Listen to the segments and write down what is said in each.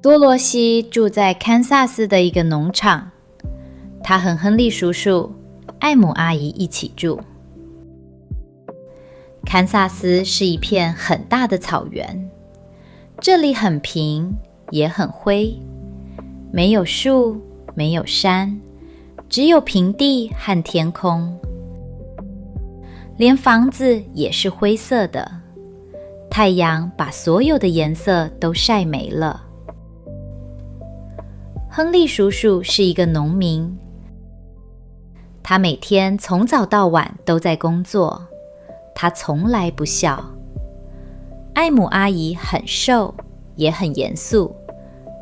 多罗西住在堪萨斯的一个农场，他和亨利叔叔、艾姆阿姨一起住。堪萨斯是一片很大的草原，这里很平，也很灰，没有树，没有山，只有平地和天空。连房子也是灰色的，太阳把所有的颜色都晒没了。亨利叔叔是一个农民，他每天从早到晚都在工作，他从来不笑。艾姆阿姨很瘦，也很严肃，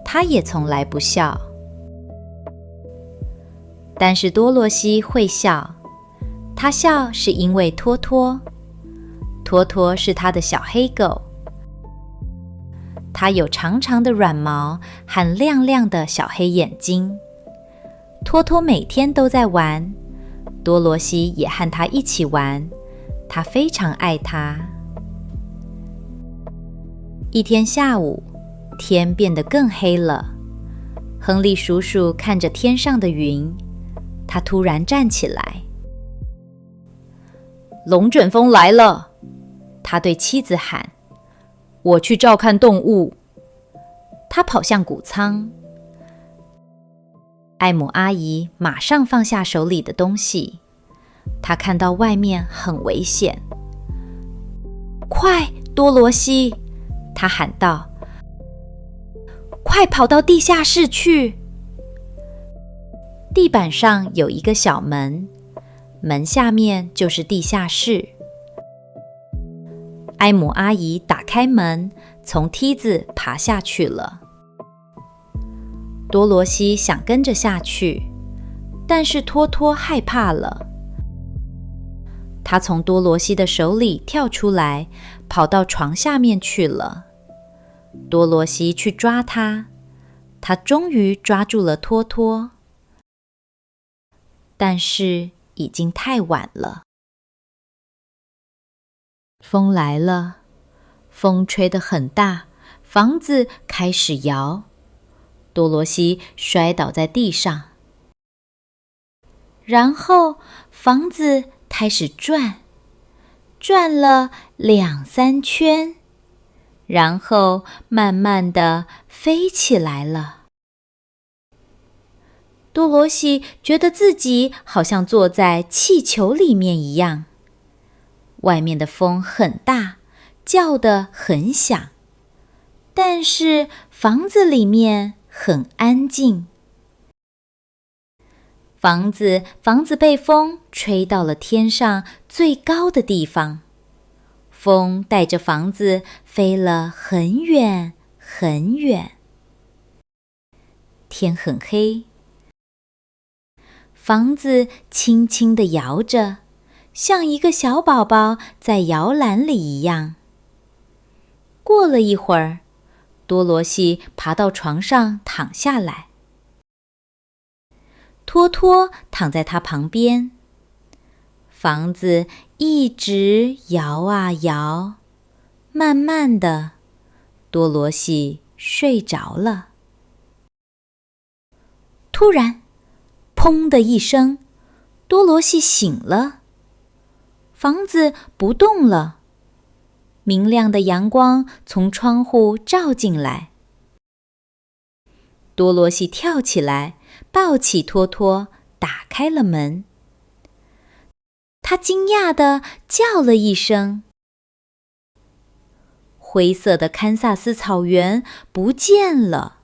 她也从来不笑。但是多罗西会笑，她笑是因为托托。托托是她的小黑狗，它有长长的软毛和亮亮的小黑眼睛。托托每天都在玩，多罗西也和他一起玩，他非常爱它。一天下午，天变得更黑了。亨利叔叔看着天上的云，他突然站起来。龙卷风来了，他对妻子喊。我去照看动物。他跑向谷仓。艾姆阿姨马上放下手里的东西，她看到外面很危险。快，多罗西！她喊道。快跑到地下室去！地板上有一个小门，门下面就是地下室。艾姆阿姨打开门，从梯子爬下去了。多罗西想跟着下去，但是托托害怕了。他从多罗西的手里跳出来，跑到床下面去了。多罗西去抓他，他终于抓住了托托，但是已经太晚了。风来了，风吹得很大，房子开始摇，多罗西摔倒在地上，然后房子开始转，转了2-3圈，然后慢慢地飞起来了。多罗西觉得自己好像坐在气球里面一样。外面的风很大，叫得很响，但是房子里面很安静。房子被风吹到了天上最高的地方，风带着房子飞了很远很远。天很黑，房子轻轻地摇着，像一个小宝宝在摇篮里一样。过了一会儿，多罗西爬到床上躺下来，托托躺在他旁边。房子一直摇啊摇，慢慢的，多罗西睡着了。突然，砰的一声，多罗西醒了。房子不动了，明亮的阳光从窗户照进来。多罗西跳起来，抱起托托，打开了门。他惊讶地叫了一声。灰色的堪萨斯草原不见了，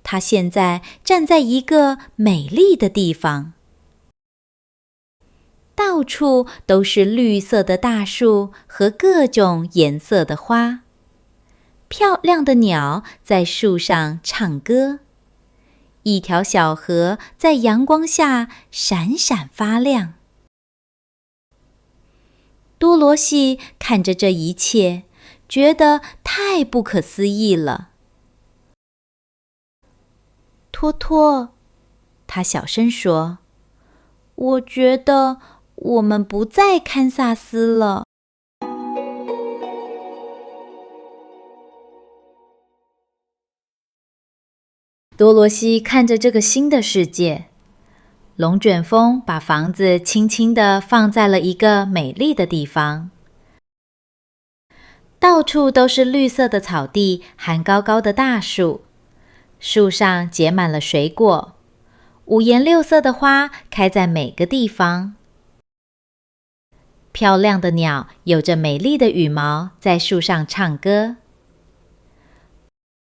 他现在站在一个美丽的地方。到处都是绿色的大树和各种颜色的花，漂亮的鸟在树上唱歌，一条小河在阳光下闪闪发亮。多罗西看着这一切，觉得太不可思议了。托托，他小声说，我觉得我们不在堪萨斯了。多罗西看着这个新的世界，龙卷风把房子轻轻地放在了一个美丽的地方。到处都是绿色的草地和高高的大树，树上结满了水果，五颜六色的花开在每个地方。漂亮的鸟有着美丽的羽毛在树上唱歌。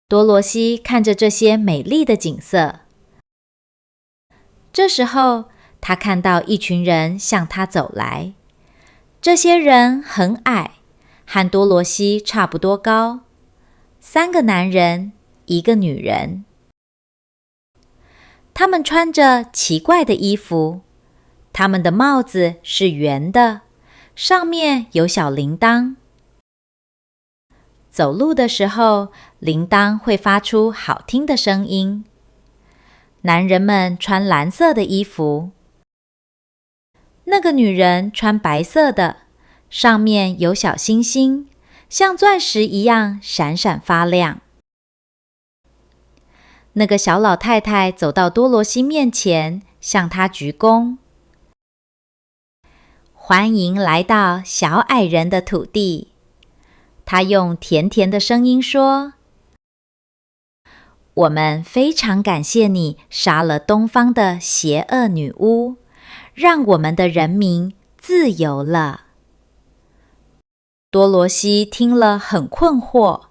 多罗西看着这些美丽的景色。这时候，他看到一群人向他走来。这些人很矮，和多罗西差不多高，3个男人，1个女人。他们穿着奇怪的衣服，他们的帽子是圆的，上面有小铃铛。走路的时候，铃铛会发出好听的声音。男人们穿蓝色的衣服，那个女人穿白色的，上面有小星星，像钻石一样闪闪发亮。那个小老太太走到多罗西面前，向她鞠躬。欢迎来到小矮人的土地。她用甜甜的声音说：我们非常感谢你杀了东方的邪恶女巫，让我们的人民自由了。多罗西听了很困惑。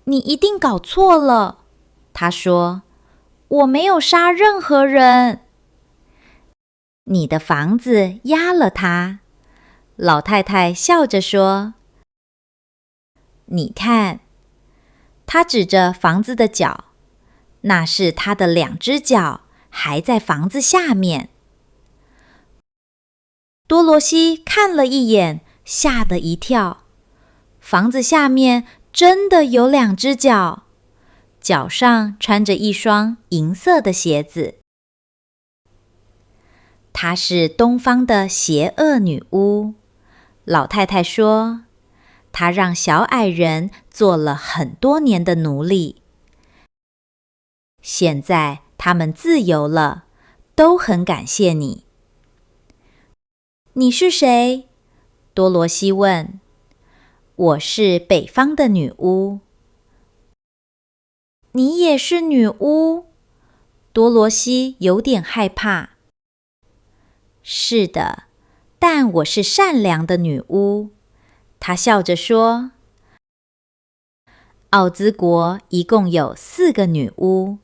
你一定搞错了，他说，我没有杀任何人。你的房子压了他，老太太笑着说。你看，他指着房子的脚，那是他的2只脚，还在房子下面。多罗西看了一眼，吓得一跳，房子下面真的有2只脚，脚上穿着一双银色的鞋子。她是东方的邪恶女巫，老太太说，她让小矮人做了很多年的奴隶。现在他们自由了，都很感谢你。你是谁？多罗西问。我是北方的女巫。你也是女巫？多罗西有点害怕。是的，但我是善良的女巫。她笑着说。奥兹国一共有4个女巫，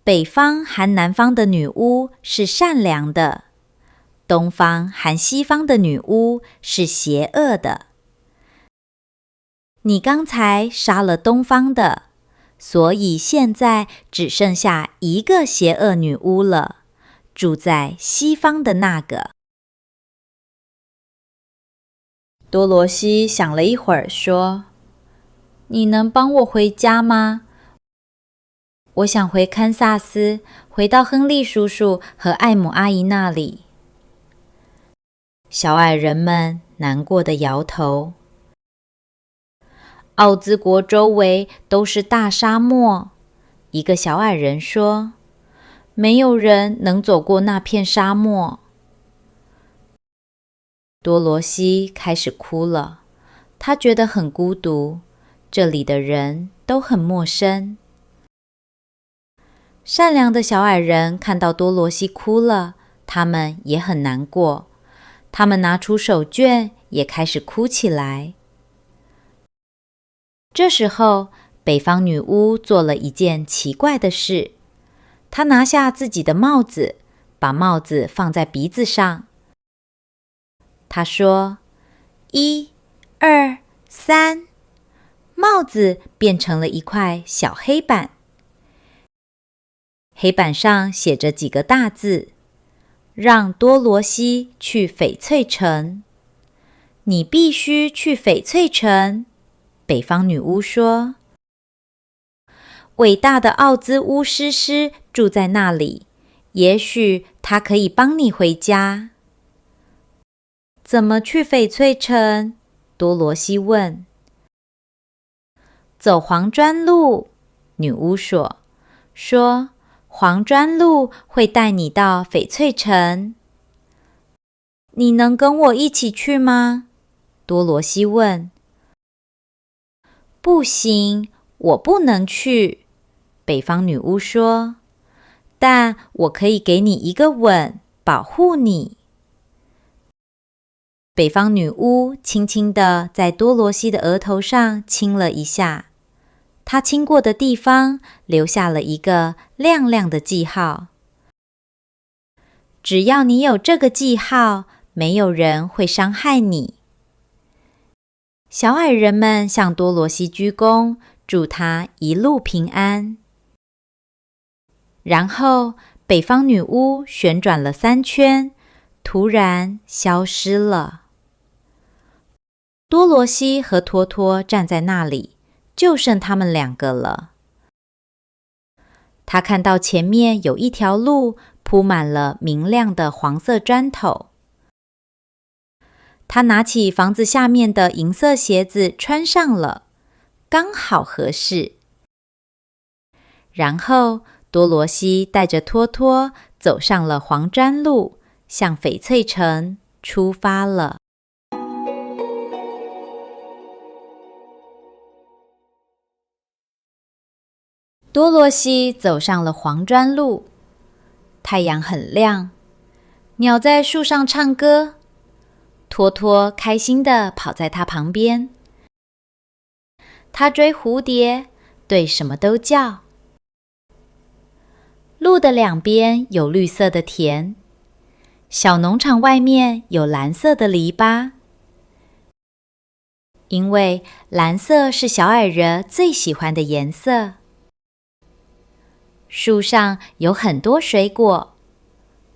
北方和南方的女巫是善良的，东方和西方的女巫是邪恶的。你刚才杀了东方的，所以现在只剩下1个邪恶女巫了，住在西方的那个。多罗西想了一会儿，说：你能帮我回家吗？我想回堪萨斯，回到亨利叔叔和艾姆阿姨那里。小矮人们难过地摇头。奥兹国周围都是大沙漠，一个小矮人说，没有人能走过那片沙漠。多罗西开始哭了，他觉得很孤独，这里的人都很陌生。善良的小矮人看到多罗西哭了，他们也很难过，他们拿出手绢，也开始哭起来。这时候，北方女巫做了一件奇怪的事，她拿下自己的帽子，把帽子放在鼻子上。她说：1、2、3，帽子变成了一块小黑板。黑板上写着几个大字：让多罗西去翡翠城。你必须去翡翠城，北方女巫说。伟大的奥兹巫师住在那里，也许他可以帮你回家。怎么去翡翠城？多罗西问。走黄砖路，女巫说黄砖路会带你到翡翠城。你能跟我一起去吗？多罗西问。不行，我不能去，北方女巫说，但我可以给你一个吻，保护你。北方女巫轻轻地在多罗西的额头上亲了一下，她亲过的地方留下了一个亮亮的记号。只要你有这个记号，没有人会伤害你。小矮人们向多罗西鞠躬，祝她一路平安。然后，北方女巫旋转了3圈，突然消失了。多罗西和托托站在那里，就剩他们2个了。他看到前面有一条路铺满了明亮的黄色砖头。他拿起房子下面的银色鞋子穿上了，刚好合适。然后多罗西带着托托走上了黄砖路，向翡翠城出发了。多罗西走上了黄砖路，太阳很亮，鸟在树上唱歌，托托开心地跑在他旁边。他追蝴蝶，对什么都叫。路的2边有绿色的田，小农场外面有蓝色的篱笆，因为蓝色是小矮人最喜欢的颜色。树上有很多水果，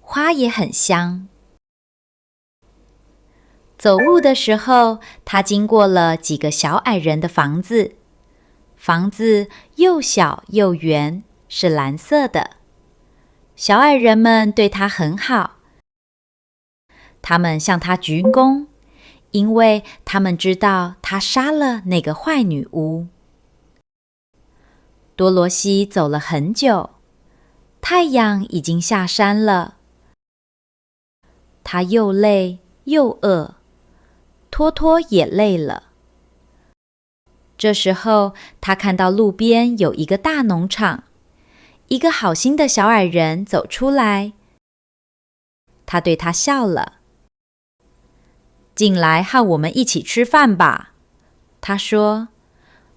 花也很香。走路的时候，他经过了几个小矮人的房子，房子又小又圆，是蓝色的。小矮人们对他很好，他们向他鞠躬，因为他们知道他杀了那个坏女巫。多罗西走了很久，太阳已经下山了。他又累又饿，托托也累了。这时候，他看到路边有一个大农场，一个好心的小矮人走出来。他对他笑了。进来和我们一起吃饭吧，他说，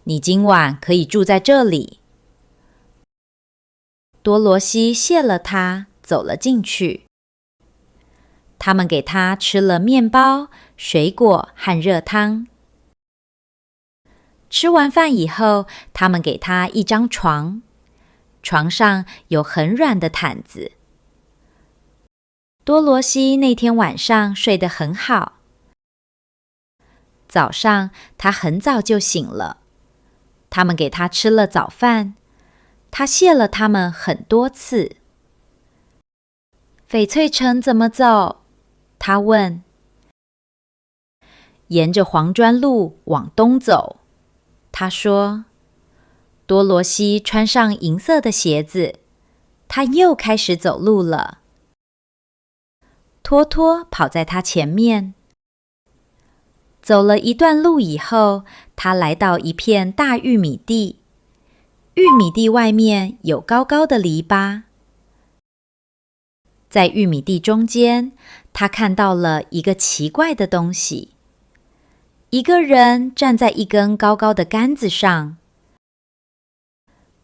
你今晚可以住在这里。多罗西谢了他，走了进去。他们给他吃了面包、水果和热汤。吃完饭以后，他们给他一张床，床上有很软的毯子。多罗西那天晚上睡得很好。早上，他很早就醒了。他们给他吃了早饭，他谢了他们很多次。翡翠城怎么走？他问。沿着黄砖路往东走，他说。多罗西穿上银色的鞋子，他又开始走路了。托托跑在他前面。走了一段路以后，他来到一片大玉米地。玉米地外面有高高的篱笆。在玉米地中间，他看到了一个奇怪的东西。一个人站在一根高高的杆子上。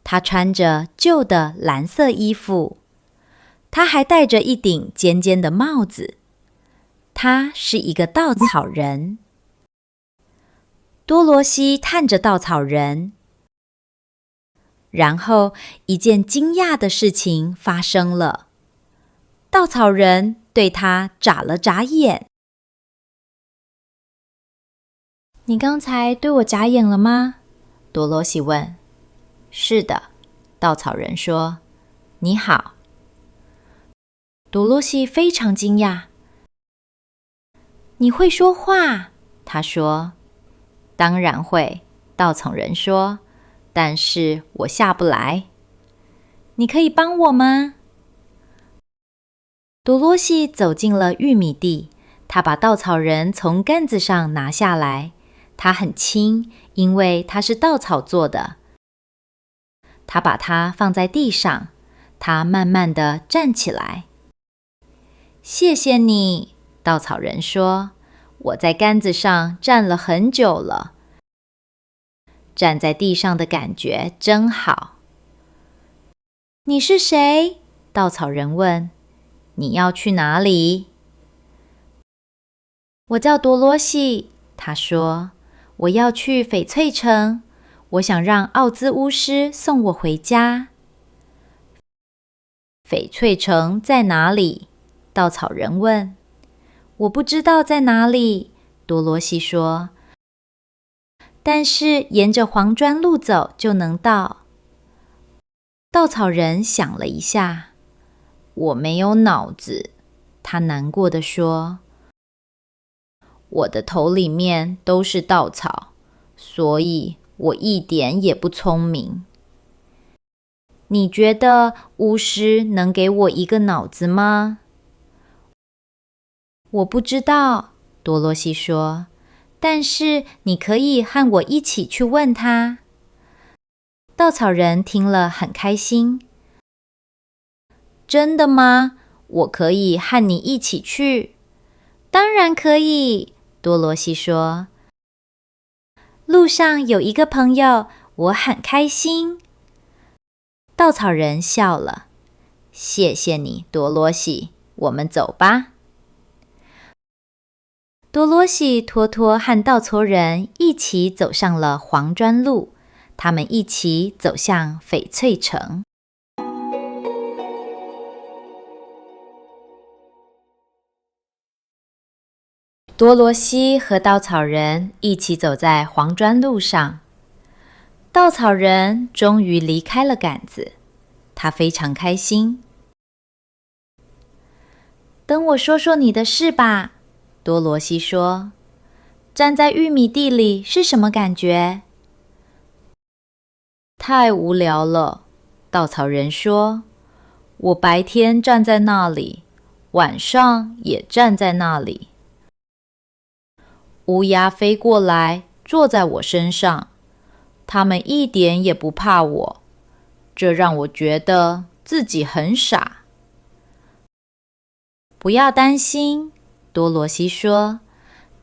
他穿着旧的蓝色衣服，他还戴着一顶尖尖的帽子。他是一个稻草人。多罗西看着稻草人，然后一件惊讶的事情发生了。稻草人对他眨了眨眼。你刚才对我眨眼了吗？多罗西问。是的，稻草人说。你好。多罗西非常惊讶。你会说话？他说。当然会，稻草人说。但是我下不来。你可以帮我吗？多罗西走进了玉米地，他把稻草人从杆子上拿下来。它很轻，因为它是稻草做的。他把它放在地上，他慢慢地站起来。谢谢你，稻草人说，我在杆子上站了很久了。站在地上的感觉真好。你是谁？稻草人问。你要去哪里？我叫多罗西，他说，我要去翡翠城，我想让奥兹巫师送我回家。翡翠城在哪里？稻草人问。我不知道在哪里，多罗西说，但是沿着黄砖路走就能到。稻草人想了一下，我没有脑子，他难过地说，我的头里面都是稻草，所以我一点也不聪明。你觉得巫师能给我一个脑子吗？我不知道，多罗西说，但是你可以和我一起去问他。稻草人听了很开心。真的吗？我可以和你一起去。当然可以，多罗西说。路上有一个朋友，我很开心。稻草人笑了。谢谢你，多罗西，我们走吧。多罗西托托和稻草人一起走上了黄砖路，他们一起走向翡翠城。多罗西和稻草人一起走在黄砖路上，稻草人终于离开了杆子，他非常开心。等我说说你的事吧，多罗西说。站在玉米地里是什么感觉？太无聊了，稻草人说。我白天站在那里，晚上也站在那里。乌鸦飞过来，坐在我身上，它们一点也不怕我，这让我觉得自己很傻。不要担心，多罗西说，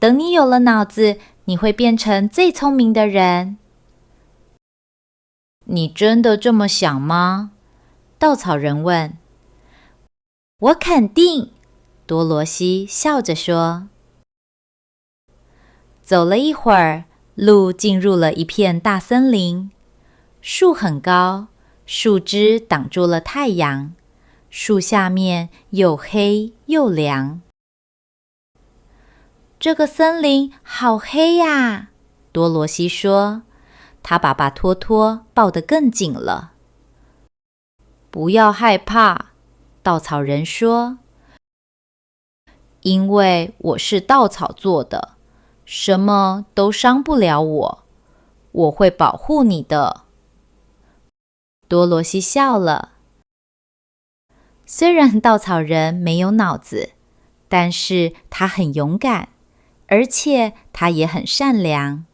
等你有了脑子，你会变成最聪明的人。你真的这么想吗？稻草人问。我肯定，多罗西笑着说。走了一会儿，路进入了一片大森林。树很高，树枝挡住了太阳，树下面又黑又凉。这个森林好黑呀，多罗西说。他把托托抱得更紧了。不要害怕，稻草人说，因为我是稻草做的，什么都伤不了我，我会保护你的。多罗西笑了。虽然稻草人没有脑子，但是他很勇敢，而且他也很善良。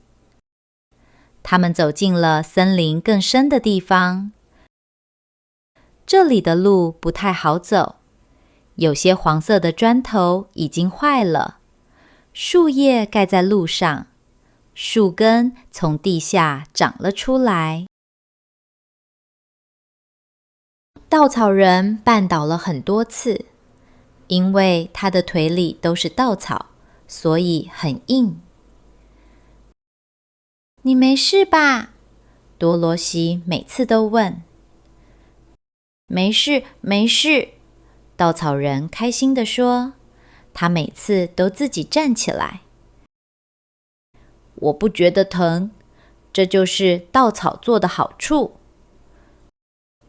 他们走进了森林更深的地方。这里的路不太好走，有些黄色的砖头已经坏了，树叶盖在路上，树根从地下长了出来。稻草人绊倒了很多次，因为他的腿里都是稻草，所以很硬。你没事吧？多罗西每次都问。没事，没事，稻草人开心地说。他每次都自己站起来。我不觉得疼，这就是稻草做的好处。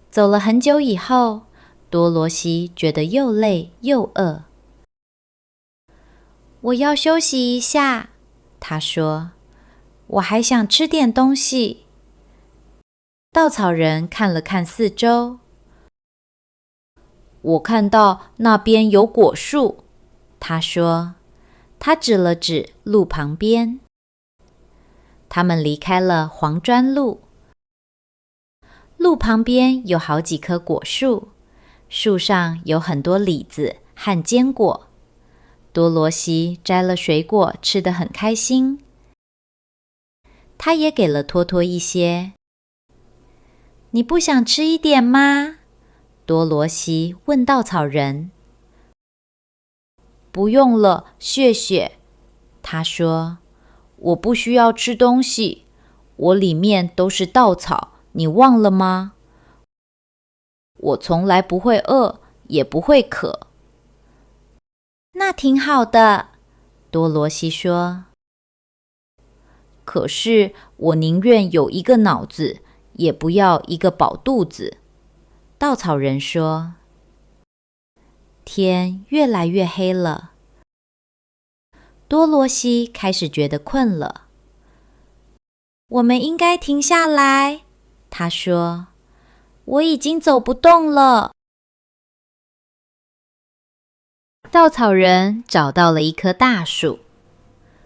走了很久以后，多罗西觉得又累又饿。我要休息一下，他说。我还想吃点东西。稻草人看了看四周，我看到那边有果树，他说，他指了指路旁边。他们离开了黄砖路，路旁边有好几棵果树，树上有很多李子和坚果。多罗西摘了水果，吃得很开心。他也给了托托一些。你不想吃一点吗？多罗西问稻草人。不用了，谢谢。他说，我不需要吃东西，我里面都是稻草，你忘了吗？我从来不会饿，也不会渴。那挺好的，多罗西说。可是我宁愿有一个脑子，也不要一个饱肚子，稻草人说。天越来越黑了，多罗西开始觉得困了。我们应该停下来，他说。我已经走不动了。稻草人找到了一棵大树，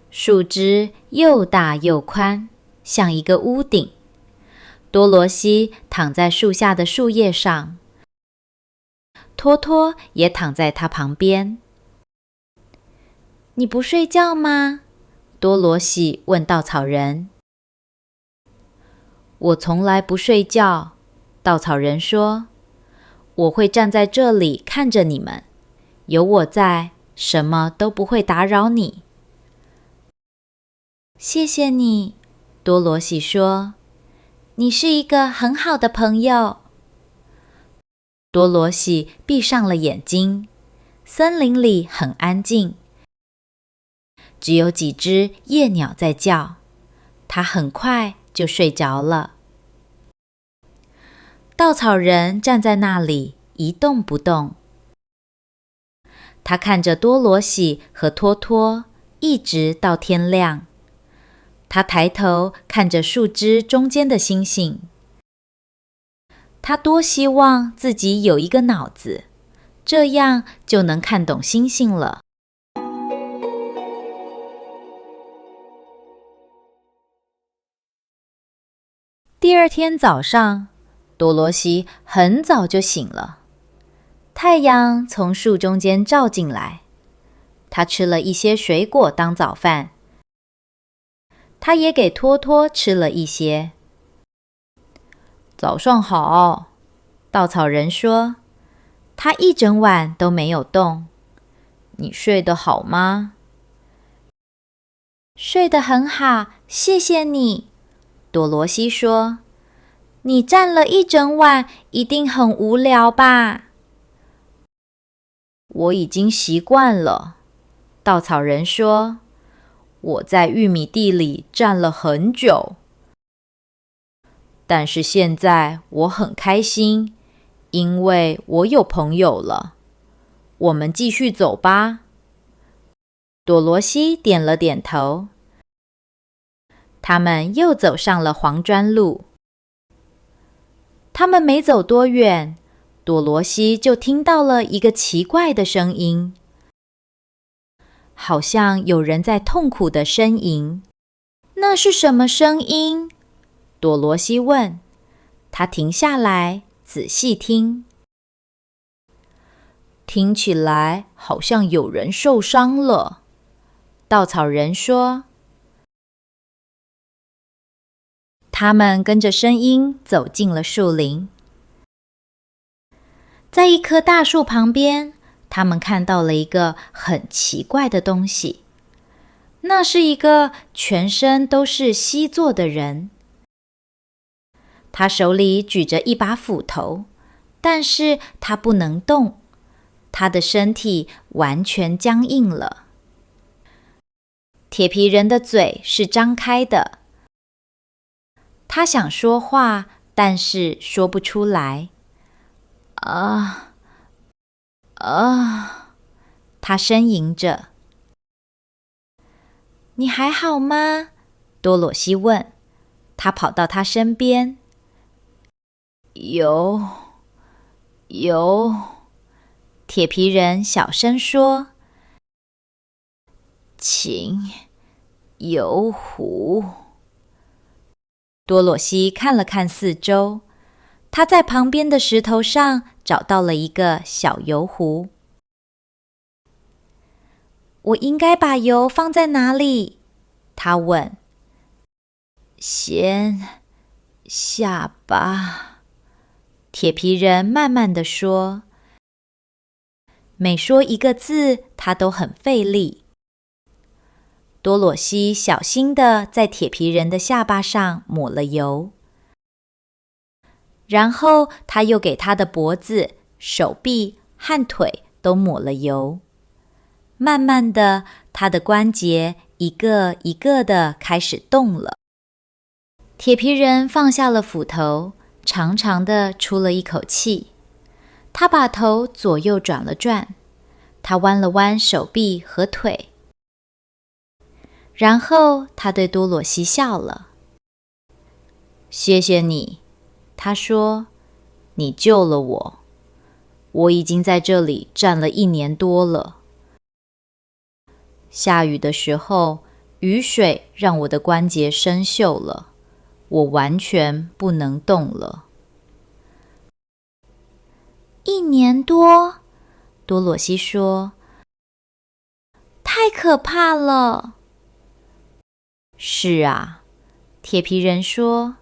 树枝又大又宽，像一个屋顶。多罗西躺在树下的树叶上，托托也躺在他旁边。你不睡觉吗？多罗西问稻草人。我从来不睡觉，稻草人说。我会站在这里看着你们，有我在，什么都不会打扰你。谢谢你，多罗西说。你是一个很好的朋友。多罗西闭上了眼睛，森林里很安静，只有几只夜鸟在叫，他很快就睡着了。稻草人站在那里一动不动，他看着多罗西和托托，一直到天亮。他抬头看着树枝中间的星星，他多希望自己有一个脑子，这样就能看懂星星了。第二天早上，多罗西很早就醒了，太阳从树中间照进来，他吃了一些水果当早饭，他也给托托吃了一些。早上好，稻草人说。他一整晚都没有动。你睡得好吗？睡得很好，谢谢你，多罗西说。你站了一整晚，一定很无聊吧？我已经习惯了，稻草人说。我在玉米地里站了很久，但是现在我很开心，因为我有朋友了。我们继续走吧。多罗西点了点头。他们又走上了黄砖路。他们没走多远，多罗西就听到了一个奇怪的声音，好像有人在痛苦地呻吟。那是什么声音？多罗西问。他停下来，仔细听。听起来好像有人受伤了，稻草人说。他们跟着声音走进了树林。在一棵大树旁边，他们看到了一个很奇怪的东西。那是一个全身都是锡做的人，他手里举着一把斧头，但是他不能动，他的身体完全僵硬了。铁皮人的嘴是张开的，他想说话，但是说不出来。他呻吟着。你还好吗？多罗西问。他跑到他身边。有，有。铁皮人小声说：“请游湖。”多萝西看了看四周，他在旁边的石头上找到了一个小油壶。我应该把油放在哪里？他问。先下吧，铁皮人慢慢地说。每说一个字，他都很费力。多萝西小心地在铁皮人的下巴上抹了油，然后他又给他的脖子、手臂和腿都抹了油。慢慢的，他的关节一个一个的开始动了。铁皮人放下了斧头，长长的出了一口气。他把头左右转了转，他弯了弯手臂和腿，然后他对多萝西笑了。谢谢你，他说，你救了我。我已经在这里站了1年多了。下雨的时候，雨水让我的关节生锈了，我完全不能动了。1年多，多萝西说，太可怕了。是啊，铁皮人说，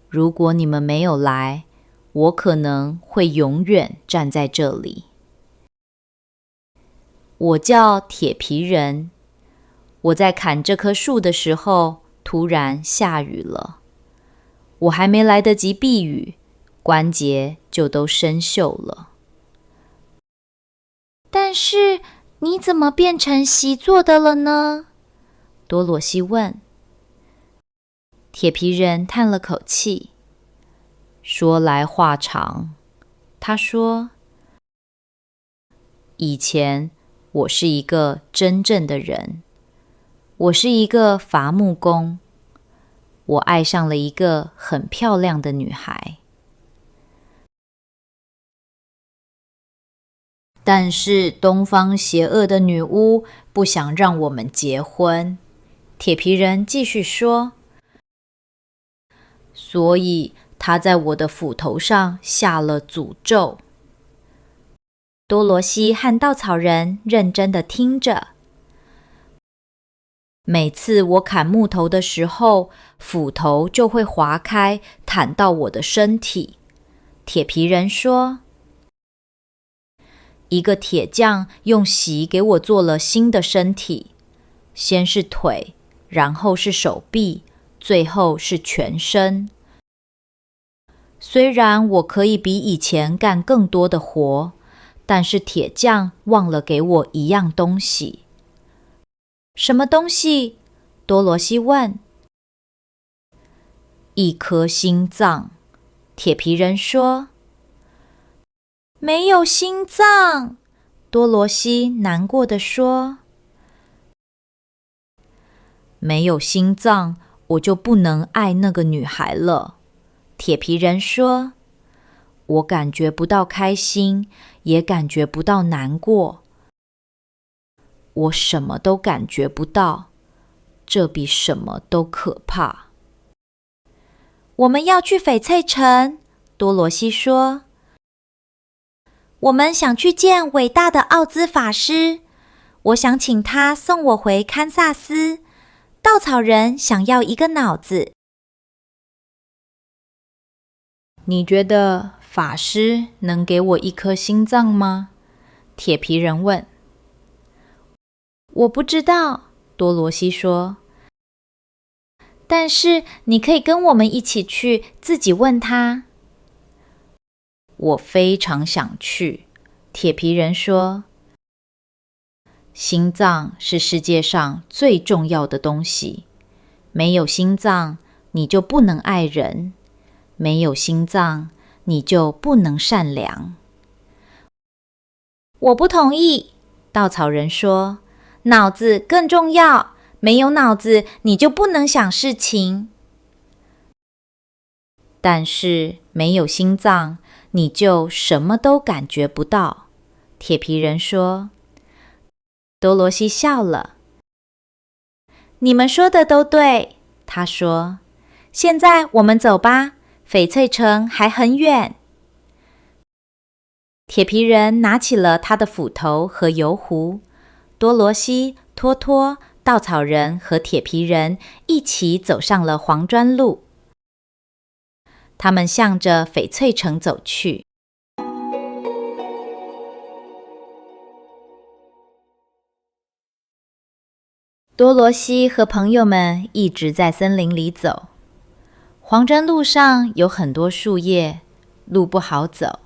如果你们没有来，我可能会永远站在这里。我叫铁皮人，我在砍这棵树的时候，突然下雨了。我还没来得及避雨，关节就都生锈了。但是你怎么变成习作的了呢？多萝西问。铁皮人叹了口气，说来话长。他说，以前我是一个真正的人，我是一个伐木工，我爱上了一个很漂亮的女孩。但是东方邪恶的女巫不想让我们结婚，铁皮人继续说，所以她在我的斧头上下了诅咒。多萝西和稻草人认真地听着。每次我砍木头的时候，斧头就会划开，弹到我的身体。铁皮人说，一个铁匠用席给我做了新的身体，先是腿，然后是手臂，最后是全身。虽然我可以比以前干更多的活，但是铁匠忘了给我一样东西。什么东西？多萝西问。一颗心脏，铁皮人说。没有心脏，多萝西难过地说。没有心脏，我就不能爱那个女孩了，铁皮人说。我感觉不到开心，也感觉不到难过。我什么都感觉不到，这比什么都可怕。我们要去翡翠城，多萝西说。我们想去见伟大的奥兹法师，我想请他送我回堪萨斯。稻草人想要一个脑子。你觉得法师能给我一颗心脏吗？铁皮人问。我不知道，多萝西说。但是你可以跟我们一起去，自己问他。我非常想去，铁皮人说。心脏是世界上最重要的东西，没有心脏，你就不能爱人；没有心脏，你就不能善良。我不同意，稻草人说，脑子更重要，没有脑子，你就不能想事情。但是没有心脏，你就什么都感觉不到。铁皮人说。多罗西笑了。你们说的都对，他说。现在我们走吧，翡翠城还很远。铁皮人拿起了他的斧头和油壶，多罗西、托托、稻草人和铁皮人一起走上了黄砖路。他们向着翡翠城走去。多罗西和朋友们一直在森林里走。黄砖路上有很多树叶，路不好走。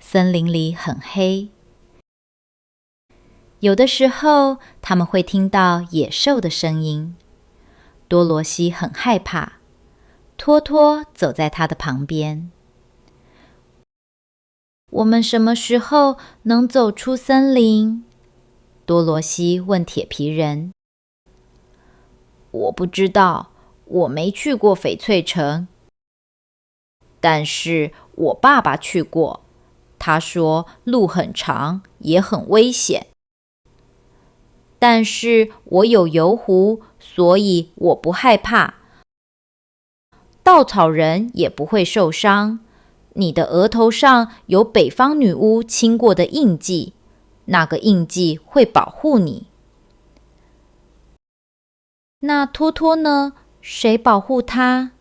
森林里很黑。有的时候，他们会听到野兽的声音。多罗西很害怕。托托走在他的旁边。我们什么时候能走出森林？多罗西问铁皮人。我不知道，我没去过翡翠城。但是我爸爸去过，他说路很长，也很危险。但是我有油壶，所以我不害怕。稻草人也不会受伤。你的额头上有北方女巫亲过的印记，那个印记会保护你。那托托呢？谁保护他？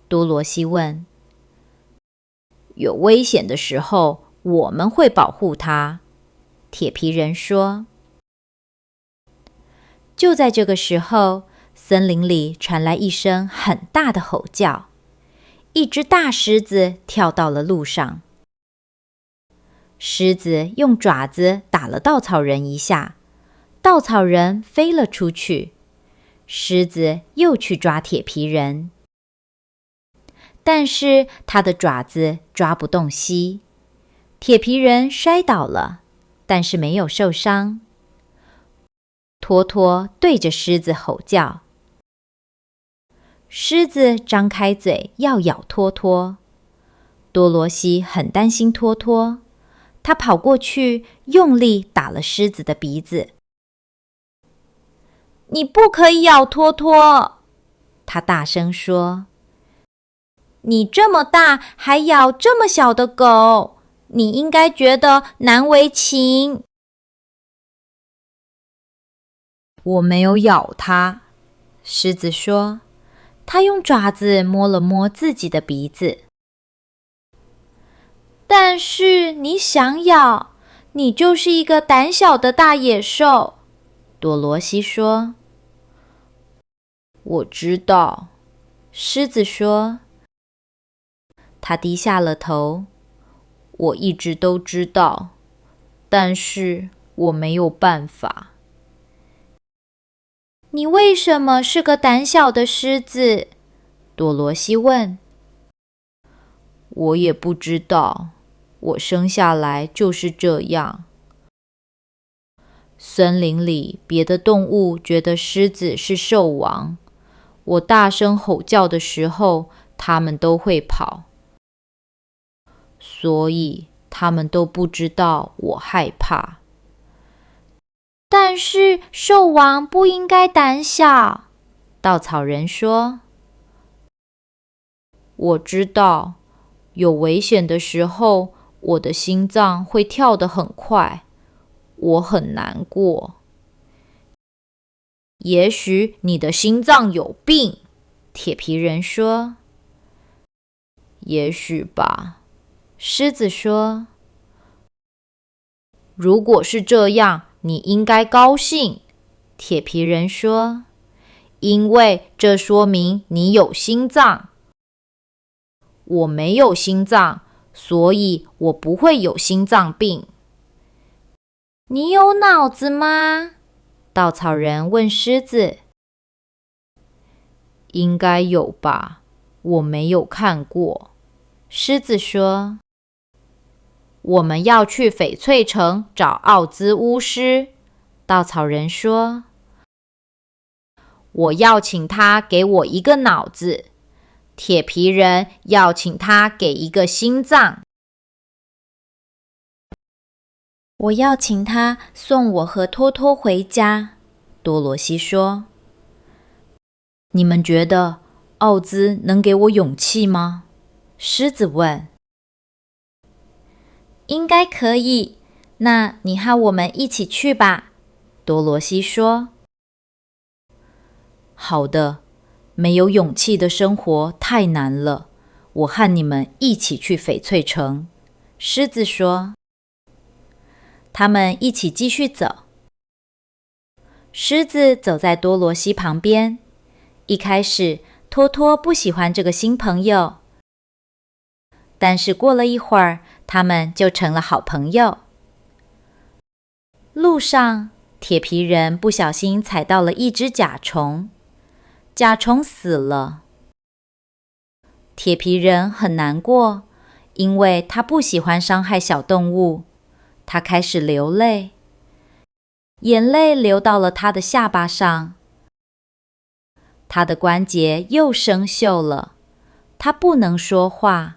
多罗西问。有危险的时候，我们会保护他，铁皮人说。就在这个时候，森林里传来一声很大的吼叫。一只大狮子跳到了路上。狮子用爪子打了稻草人一下，稻草人飞了出去。狮子又去抓铁皮人，但是他的爪子抓不动稀。铁皮人摔倒了，但是没有受伤。托托对着狮子吼叫。狮子张开嘴要咬托托。多罗西很担心托托，他跑过去用力打了狮子的鼻子。你不可以咬托托，他大声说。你这么大还咬这么小的狗，你应该觉得难为情。我没有咬它，狮子说。他用爪子摸了摸自己的鼻子。但是你想咬，你就是一个胆小的大野兽，多罗西说。我知道，狮子说。他低下了头。我一直都知道，但是我没有办法。你为什么是个胆小的狮子？多罗西问。我也不知道，我生下来就是这样。森林里别的动物觉得狮子是兽王，我大声吼叫的时候，它们都会跑，所以它们都不知道我害怕。但是兽王不应该胆小，稻草人说。我知道，有危险的时候，我的心脏会跳得很快，我很难过。也许你的心脏有病，铁皮人说。也许吧，狮子说。如果是这样，你应该高兴，铁皮人说，因为这说明你有心脏。我没有心脏，所以我不会有心脏病。你有脑子吗？稻草人问狮子。应该有吧，我没有看过，狮子说。我们要去翡翠城找奥兹巫师，稻草人说。我要请他给我一个脑子，铁皮人要请他给一个心脏。我要请他送我和托托回家，多罗西说。你们觉得奥兹能给我勇气吗？狮子问。应该可以，那你和我们一起去吧，多罗西说。好的，没有勇气的生活太难了，我和你们一起去翡翠城，狮子说。他们一起继续走。狮子走在多罗西旁边。一开始，托托不喜欢这个新朋友，但是过了一会儿，他们就成了好朋友。路上，铁皮人不小心踩到了一只甲虫，甲虫死了。铁皮人很难过，因为他不喜欢伤害小动物，他开始流泪，眼泪流到了他的下巴上。他的关节又生锈了，他不能说话，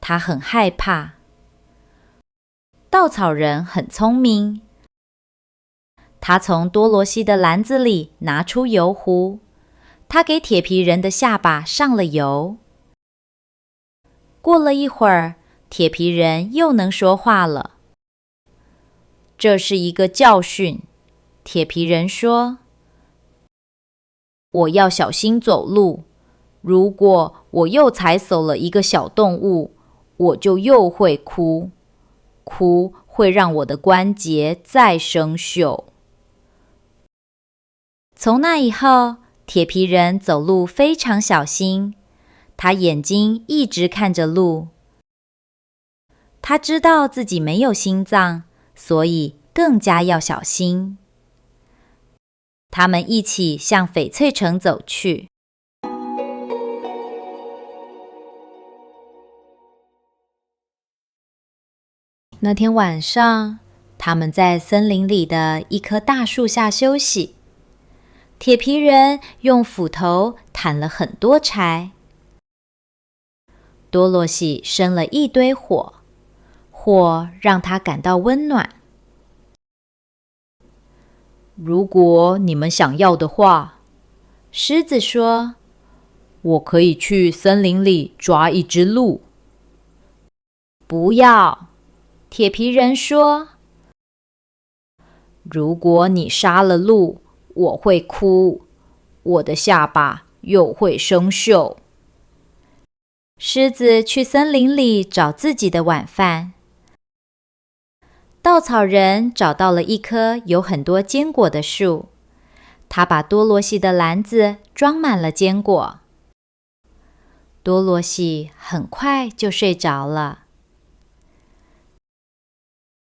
他很害怕。稻草人很聪明，他从多罗西的篮子里拿出油壶，他给铁皮人的下巴上了油。过了一会儿，铁皮人又能说话了。这是一个教训，铁皮人说。我要小心走路，如果我又踩死了一个小动物，我就又会哭，哭会让我的关节再生锈。从那以后，铁皮人走路非常小心，他眼睛一直看着路。他知道自己没有心脏，所以更加要小心。他们一起向翡翠城走去。那天晚上，他们在森林里的一棵大树下休息。铁皮人用斧头砍了很多柴。多罗西生了一堆火，火让他感到温暖。如果你们想要的话，狮子说，我可以去森林里抓一只鹿。不要，铁皮人说，如果你杀了鹿，我会哭，我的下巴又会生锈。狮子去森林里找自己的晚饭。稻草人找到了一棵有很多坚果的树，他把多罗西的篮子装满了坚果。多罗西很快就睡着了。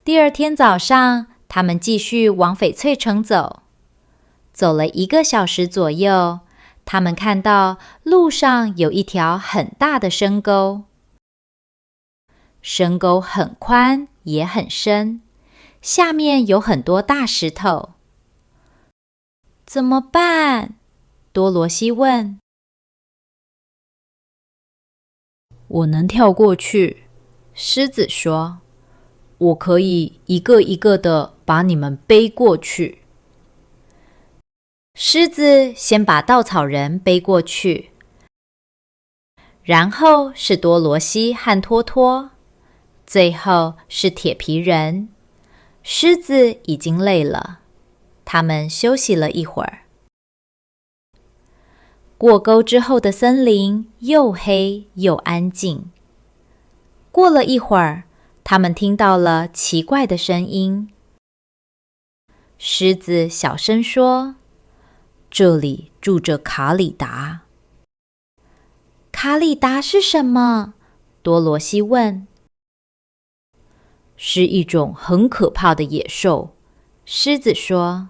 第二天早上，他们继续往翡翠城走。走了1个小时左右，他们看到路上有一条很大的深沟。深沟很宽也很深，下面有很多大石头。怎么办？多罗西问。我能跳过去，狮子说。我可以一个一个的把你们背过去。狮子先把稻草人背过去，然后是多罗西和托托，最后是铁皮人。狮子已经累了，他们休息了一会儿。过沟之后的森林又黑又安静。过了一会儿，他们听到了奇怪的声音。狮子小声说，这里住着卡里达。卡里达是什么？多罗西问。是一种很可怕的野兽，狮子说。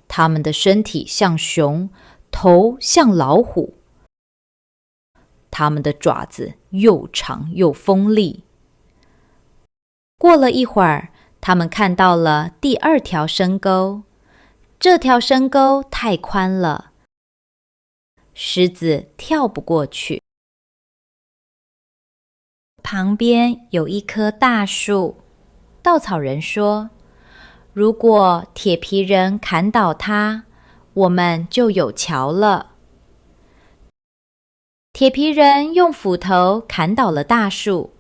它们的身体像熊，头像老虎。它们的爪子又长又锋利。过了一会儿，他们看到了第2条深沟。这条深沟太宽了，狮子跳不过去。旁边有一棵大树，稻草人说，如果铁皮人砍倒它，我们就有桥了。铁皮人用斧头砍倒了大树，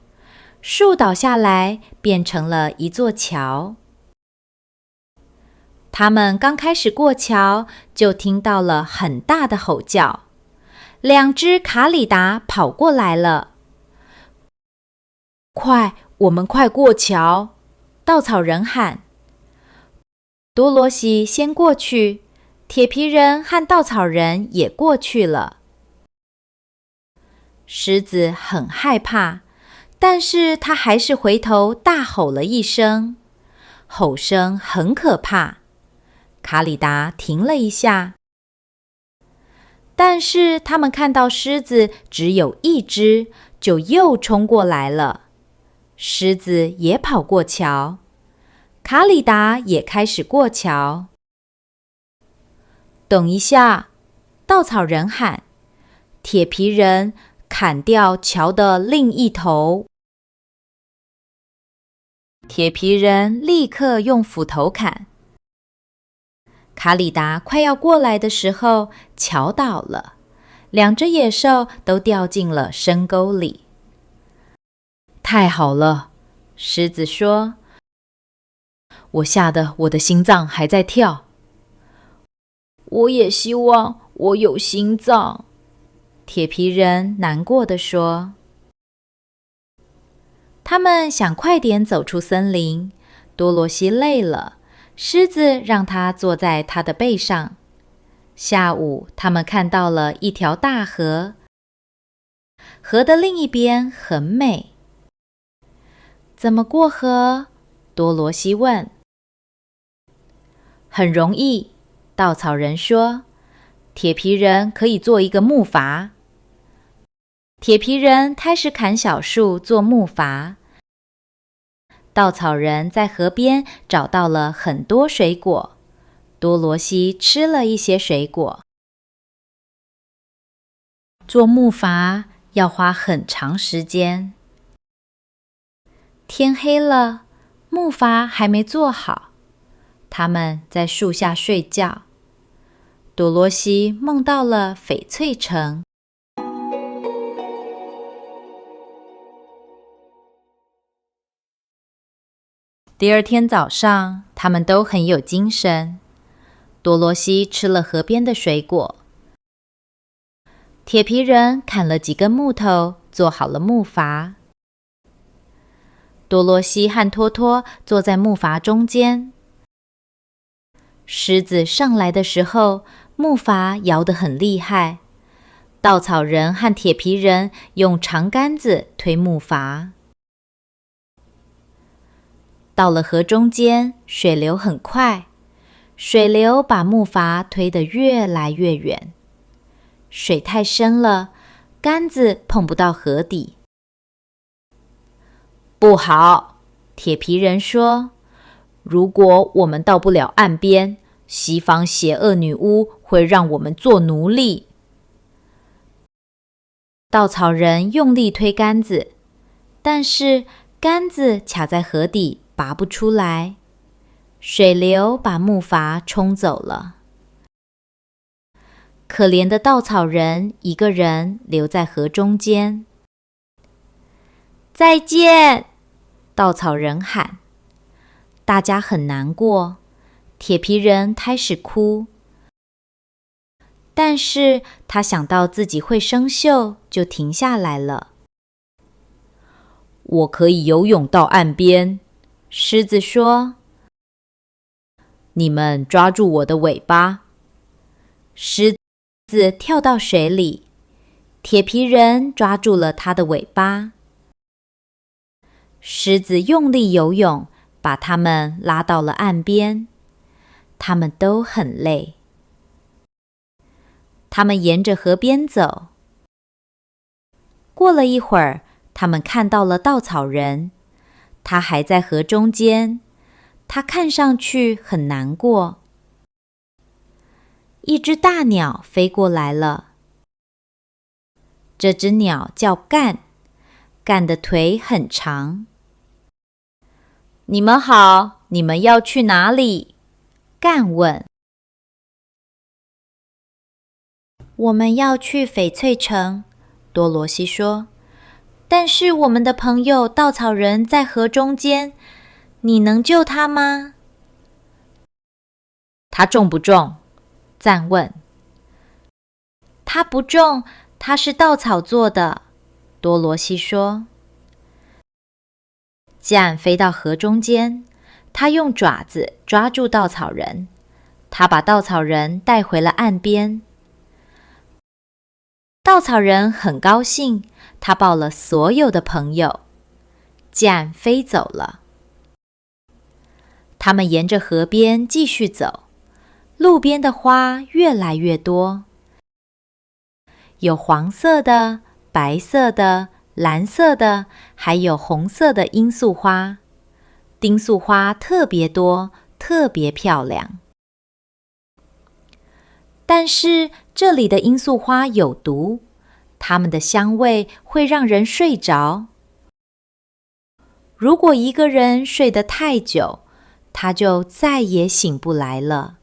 树倒下来变成了一座桥。他们刚开始过桥，就听到了很大的吼叫，两只卡里达跑过来了。快，我们快过桥！稻草人喊。多罗西先过去，铁皮人和稻草人也过去了。狮子很害怕，但是他还是回头大吼了一声，吼声很可怕。卡里达停了一下，但是他们看到狮子只有一只，就又冲过来了。狮子也跑过桥，卡里达也开始过桥。等一下，稻草人喊，铁皮人砍掉桥的另一头。铁皮人立刻用斧头砍。卡里达快要过来的时候，桥倒了，两只野兽都掉进了深沟里。太好了，狮子说，我吓得我的心脏还在跳。我也希望我有心脏，铁皮人难过地说。他们想快点走出森林，多罗西累了，狮子让他坐在他的背上。下午，他们看到了一条大河，河的另一边很美。怎么过河？多罗西问。很容易，稻草人说，铁皮人可以做一个木筏。铁皮人开始砍小树做木筏。稻草人在河边找到了很多水果，多罗西吃了一些水果。做木筏要花很长时间。天黑了，木筏还没做好，他们在树下睡觉。多罗西梦到了翡翠城。第二天早上，他们都很有精神。多罗西吃了河边的水果。铁皮人砍了几根木头，做好了木筏。多罗西和托托坐在木筏中间。狮子上来的时候，木筏摇得很厉害。稻草人和铁皮人用长杆子推木筏。到了河中间，水流很快，水流把木筏推得越来越远。水太深了，杆子碰不到河底。不好，铁皮人说，如果我们到不了岸边，西方邪恶女巫会让我们做奴隶。稻草人用力推杆子，但是杆子卡在河底，拔不出来。水流把木筏冲走了。可怜的稻草人一个人留在河中间。再见！稻草人喊。大家很难过，铁皮人开始哭。但是他想到自己会生锈，就停下来了。我可以游泳到岸边，狮子说。你们抓住我的尾巴。狮子跳到水里，铁皮人抓住了他的尾巴。狮子用力游泳，把他们拉到了岸边。他们都很累。他们沿着河边走。过了一会儿，他们看到了稻草人，他还在河中间，他看上去很难过。一只大鸟飞过来了。这只鸟叫干，干的腿很长。你们好，你们要去哪里？干问。我们要去翡翠城，多罗西说。但是我们的朋友稻草人在河中间，你能救他吗？他重不重？赞问。他不重，他是稻草做的，多罗西说。赞飞到河中间，他用爪子抓住稻草人，他把稻草人带回了岸边。稻草人很高兴，他抱了所有的朋友。赞飞走了。他们沿着河边继续走，路边的花越来越多，有黄色的、白色的、蓝色的，还有红色的罂粟花。罂粟花特别多，特别漂亮。但是这里的罂粟花有毒，它们的香味会让人睡着。如果一个人睡得太久，他就再也醒不来了。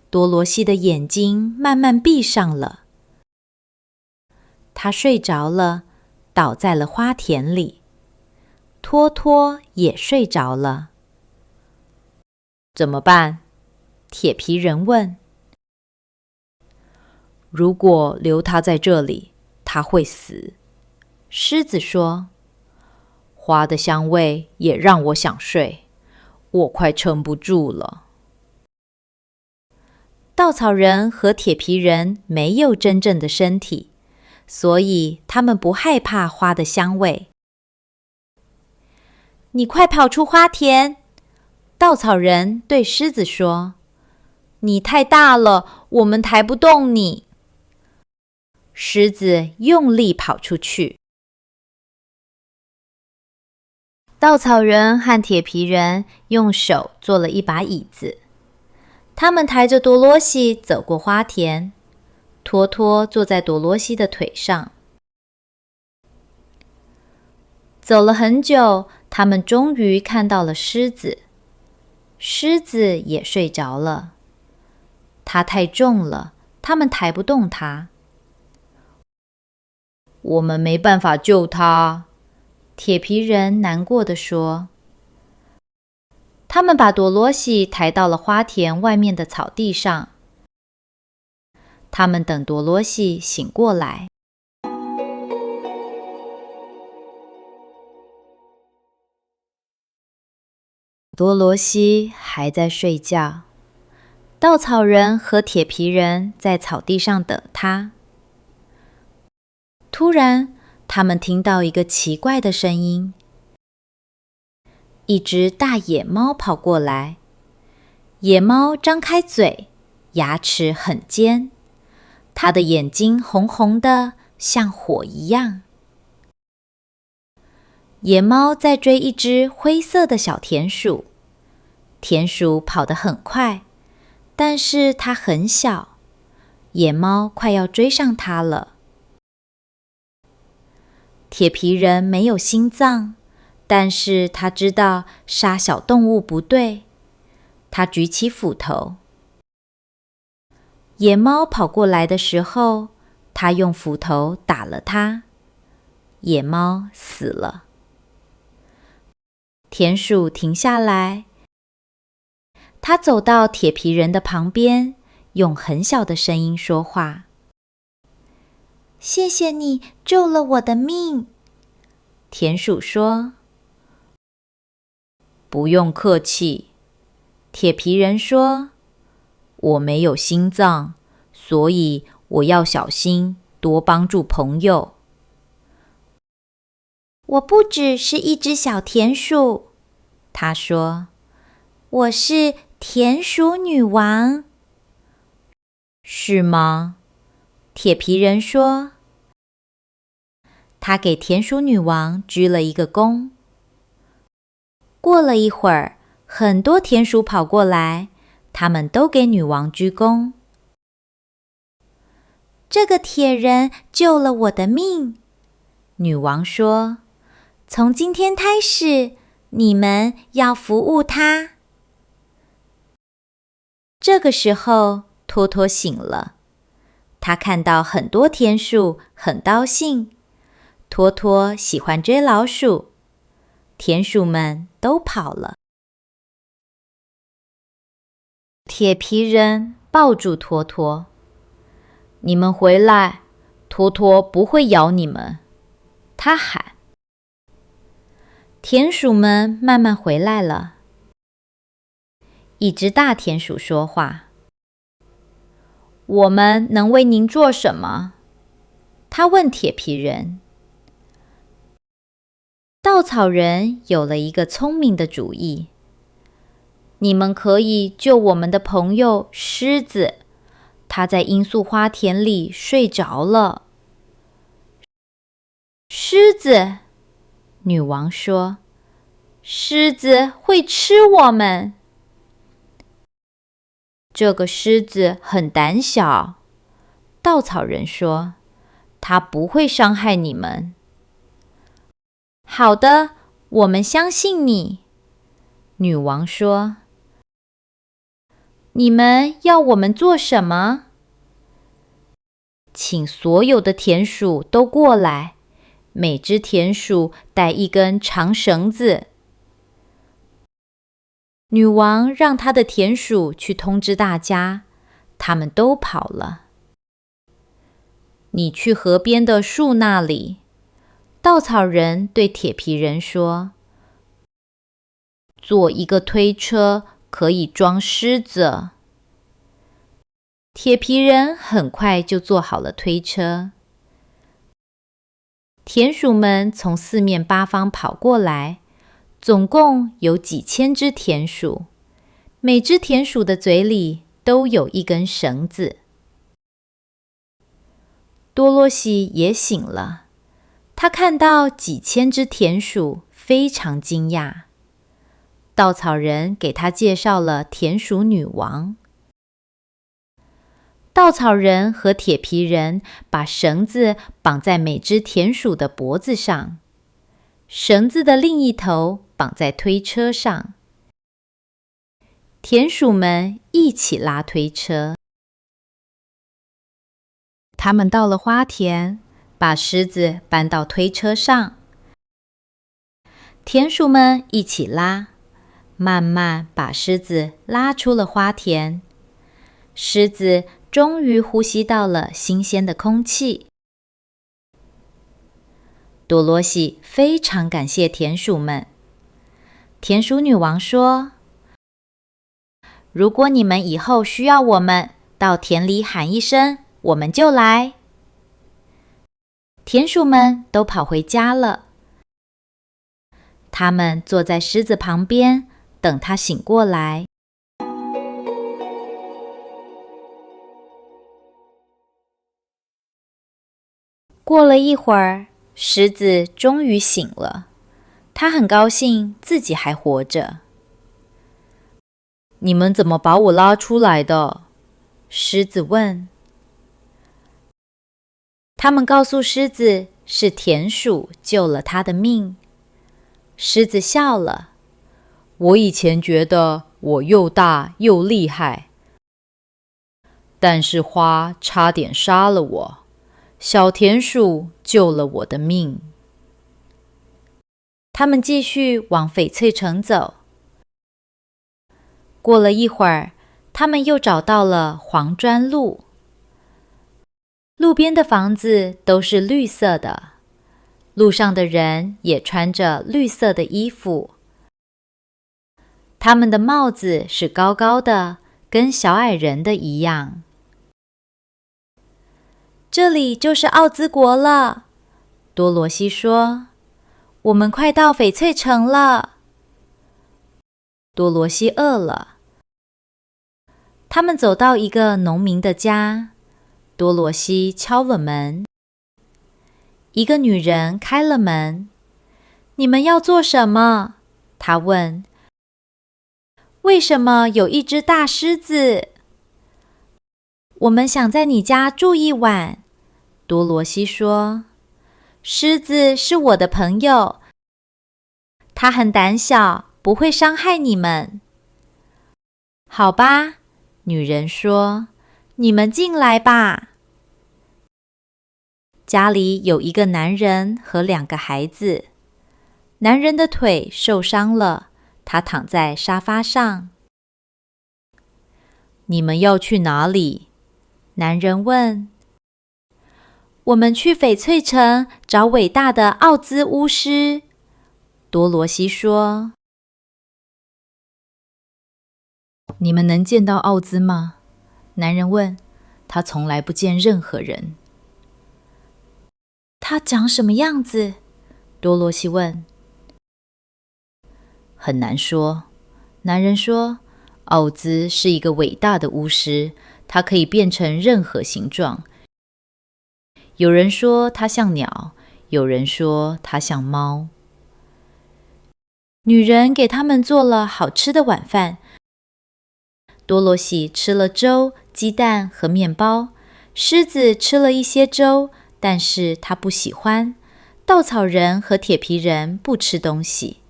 多罗西的眼睛慢慢闭上了，他睡着了，倒在了花田里。托托也睡着了。怎么办？铁皮人问。如果留他在这里，他会死。狮子说。花的香味也让我想睡，我快撑不住了。稻草人和铁皮人没有真正的身体，所以他们不害怕花的香味。你快跑出花田！稻草人对狮子说。你太大了，我们抬不动你。狮子用力跑出去。稻草人和铁皮人用手做了一把椅子，他们抬着多罗西走过花田，托托坐在多罗西的腿上。走了很久，他们终于看到了狮子。狮子也睡着了，它太重了，他们抬不动它。我们没办法救它，铁皮人难过地说。他们把多罗西抬到了花田外面的草地上。他们等多罗西醒过来。多罗西还在睡觉，稻草人和铁皮人在草地上等他。突然，他们听到一个奇怪的声音。一只大野猫跑过来，野猫张开嘴，牙齿很尖，它的眼睛红红的，像火一样。野猫在追一只灰色的小田鼠，田鼠跑得很快，但是它很小，野猫快要追上它了。铁皮人没有心脏，但是他知道杀小动物不对。他举起斧头。野猫跑过来的时候，他用斧头打了它。野猫死了。田鼠停下来，他走到铁皮人的旁边，用很小的声音说话。谢谢你救了我的命，田鼠说。不用客气，铁皮人说。我没有心脏，所以我要小心，多帮助朋友。我不只是一只小田鼠，他说。我是田鼠女王。是吗？铁皮人说。他给田鼠女王鞠了一个躬。过了一会儿，很多田鼠跑过来，他们都给女王鞠躬。这个铁人救了我的命，女王说：“从今天开始，你们要服务他。”这个时候，托托醒了，他看到很多田鼠，很高兴。托托喜欢追老鼠，田鼠们都跑了。铁皮人抱住托托：“你们回来，托托不会咬你们。”他喊。田鼠们慢慢回来了。一只大田鼠说话：“我们能为您做什么？”他问铁皮人。稻草人有了一个聪明的主意：“你们可以救我们的朋友狮子，他在罂粟花田里睡着了。”狮子，女王说：“狮子会吃我们。”这个狮子很胆小，稻草人说：“它不会伤害你们。”好的，我们相信你，女王说。你们要我们做什么？请所有的田鼠都过来，每只田鼠带一根长绳子。女王让她的田鼠去通知大家，他们都跑了。你去河边的树那里，稻草人对铁皮人说：“做一个推车，可以装狮子。”铁皮人很快就做好了推车。田鼠们从四面八方跑过来，总共有几千只田鼠，每只田鼠的嘴里都有一根绳子。多罗西也醒了，他看到几千只田鼠，非常惊讶。稻草人给他介绍了田鼠女王。稻草人和铁皮人把绳子绑在每只田鼠的脖子上，绳子的另一头绑在推车上。田鼠们一起拉推车。他们到了花田，把狮子搬到推车上。田鼠们一起拉，慢慢把狮子拉出了花田。狮子终于呼吸到了新鲜的空气。多罗西非常感谢田鼠们。田鼠女王说：“如果你们以后需要我们，到田里喊一声，我们就来。”田鼠们都跑回家了。他们坐在狮子旁边，等它醒过来。过了一会儿，狮子终于醒了，他很高兴自己还活着。“你们怎么把我拉出来的？”狮子问。他们告诉狮子，是田鼠救了他的命。狮子笑了：“我以前觉得我又大又厉害，但是花差点杀了我。小田鼠救了我的命。”他们继续往翡翠城走。过了一会儿，他们又找到了黄砖路。路边的房子都是绿色的，路上的人也穿着绿色的衣服。他们的帽子是高高的，跟小矮人的一样。这里就是奥兹国了，多罗西说：“我们快到翡翠城了。”多罗西饿了。他们走到一个农民的家，多罗西敲了门。一个女人开了门。“你们要做什么？”她问。“为什么有一只大狮子？”“我们想在你家住一晚。”多罗西说。狮子是我的朋友，它很胆小，不会伤害你们。好吧，女人说，你们进来吧。家里有一个男人和2个孩子。男人的腿受伤了，他躺在沙发上。你们要去哪里？男人问。我们去翡翠城找伟大的奥兹巫师，多罗西说。你们能见到奥兹吗？男人问。他从来不见任何人。他长什么样子？多罗西问。很难说，男人说。奥兹是一个伟大的巫师，他可以变成任何形状。有人说他像鸟，有人说他像猫。女人给他们做了好吃的晚饭。多罗西吃了粥、鸡蛋和面包。狮子吃了一些粥，但是他不喜欢。稻草人和铁皮人不吃东西。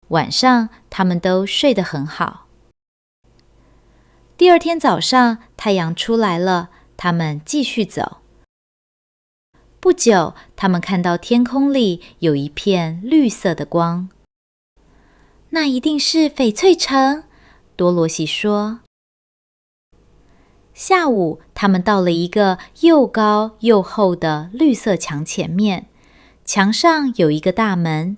晚上，他们都睡得很好。第二天早上，太阳出来了，他们继续走。不久，他们看到天空里有一片绿色的光。那一定是翡翠城，多罗西说。下午，他们到了一个又高又厚的绿色墙前面，墙上有一个大门。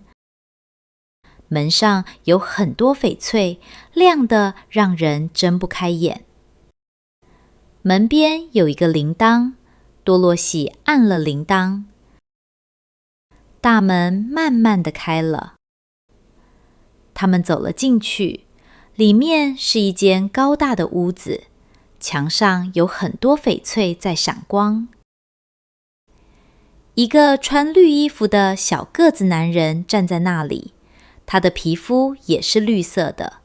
门上有很多翡翠，亮得让人睁不开眼。门边有一个铃铛，多罗西按了铃铛。大门慢慢地开了。他们走了进去，里面是一间高大的屋子，墙上有很多翡翠在闪光。一个穿绿衣服的小个子男人站在那里。他的皮肤也是绿色的，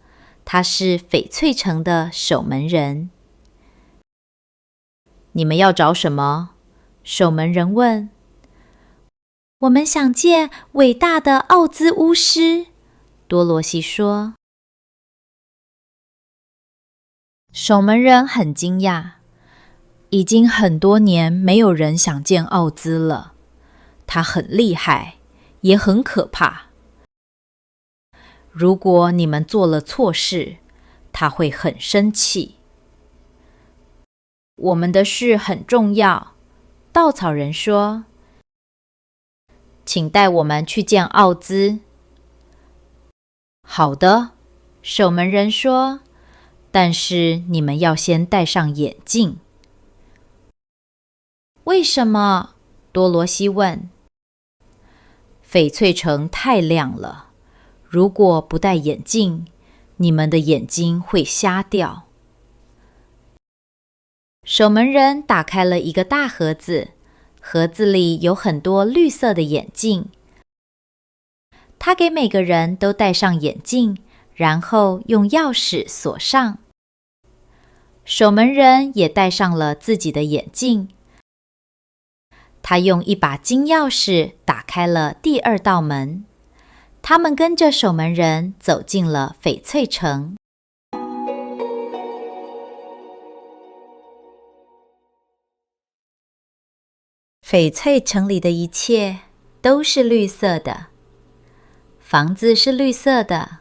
他是翡翠城的守门人。你们要找什么？守门人问。我们想见伟大的奥兹巫师，多罗西说。守门人很惊讶，已经很多年没有人想见奥兹了。他很厉害，也很可怕。如果你们做了错事，他会很生气。我们的事很重要，稻草人说。请带我们去见奥兹。好的，守门人说，但是你们要先戴上眼镜。为什么？多罗西问。翡翠城太亮了。如果不戴眼镜，你们的眼睛会瞎掉。守门人打开了一个大盒子，盒子里有很多绿色的眼镜。他给每个人都戴上眼镜，然后用钥匙锁上。守门人也戴上了自己的眼镜。他用一把金钥匙打开了第2道门。他们跟着守门人走进了翡翠城。翡翠城里的一切都是绿色的，房子是绿色的，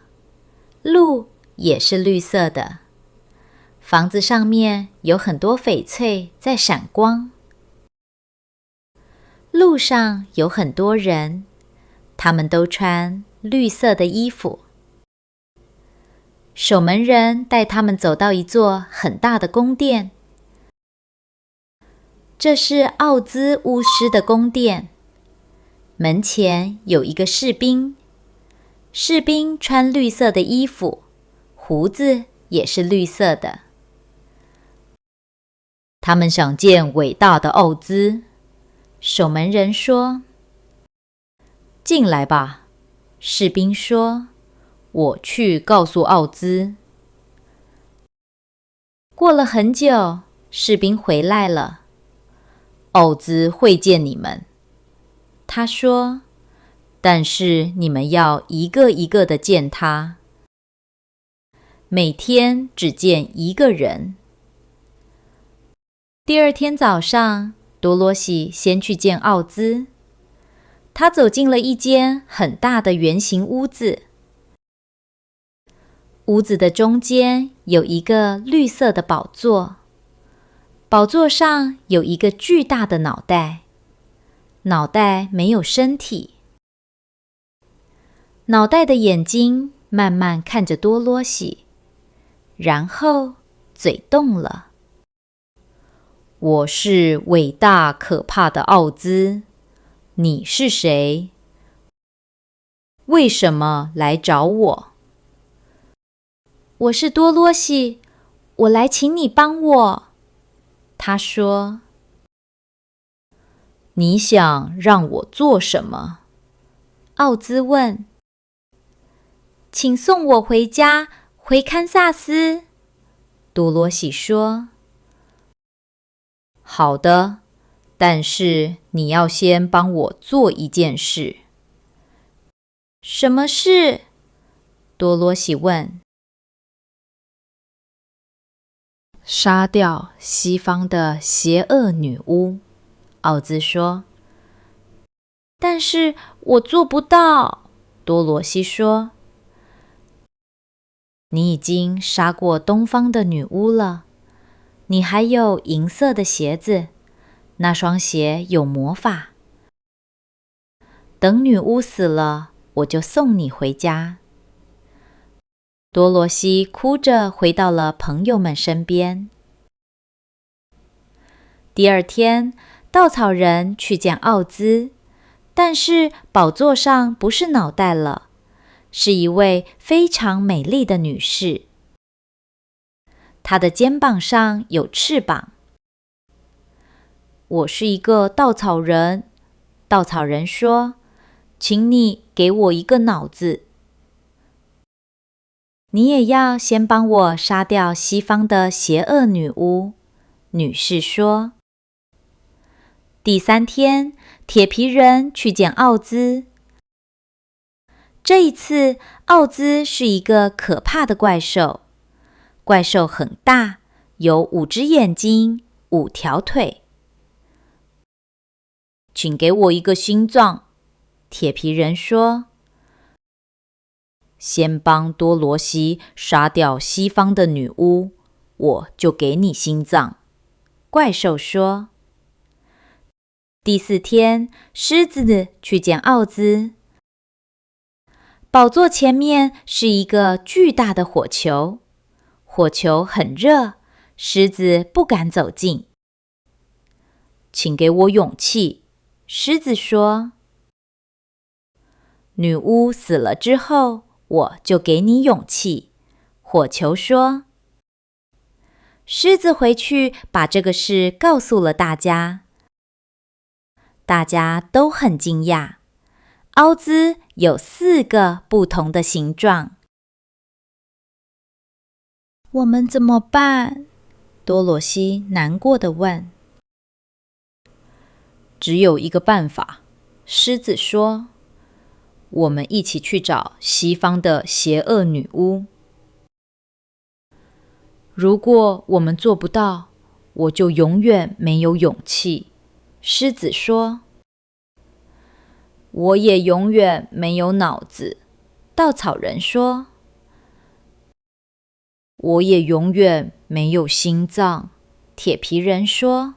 路也是绿色的。房子上面有很多翡翠在闪光。路上有很多人，他们都穿绿色的衣服。守门人带他们走到一座很大的宫殿。这是奥兹巫师的宫殿。门前有一个士兵，士兵穿绿色的衣服，胡子也是绿色的。他们想见伟大的奥兹，守门人说。进来吧，士兵说，我去告诉奥兹。过了很久，士兵回来了。奥兹会见你们，他说：“但是你们要一个一个的见他，每天只见一个人。”第二天早上，多罗西先去见奥兹。他走进了一间很大的圆形屋子，屋子的中间有一个绿色的宝座，宝座上有一个巨大的脑袋，脑袋没有身体。脑袋的眼睛慢慢看着多罗西，然后嘴动了。我是伟大可怕的奥兹，你是谁？为什么来找我？我是多罗西，我来请你帮我。他说。你想让我做什么？奥兹问。请送我回家，回堪萨斯。多罗西说。好的，但是你要先帮我做一件事。什么事？多罗西问。杀掉西方的邪恶女巫，奥兹说。但是我做不到，多罗西说。你已经杀过东方的女巫了，你还有银色的鞋子，那双鞋有魔法。等女巫死了，我就送你回家。多罗西哭着回到了朋友们身边。第二天，稻草人去见奥兹，但是宝座上不是脑袋了，是一位非常美丽的女士。她的肩膀上有翅膀。我是一个稻草人，稻草人说，请你给我一个脑子。你也要先帮我杀掉西方的邪恶女巫，女士说。第三天，铁皮人去见奥兹。这一次，奥兹是一个可怕的怪兽。怪兽很大，有5只眼睛，5条腿。请给我一个心脏，铁皮人说。先帮多罗西杀掉西方的女巫，我就给你心脏，怪兽说。第4天，狮子去见奥兹。宝座前面是一个巨大的火球，火球很热，狮子不敢走近。请给我勇气，狮子说。女巫死了之后，我就给你勇气，火球说。狮子回去把这个事告诉了大家，大家都很惊讶。奥兹有4个不同的形状。我们怎么办？多罗西难过地问。只有一个办法，狮子说。我们一起去找西方的邪恶女巫。如果我们做不到，我就永远没有勇气，狮子说。我也永远没有脑子，稻草人说。我也永远没有心脏，铁皮人说。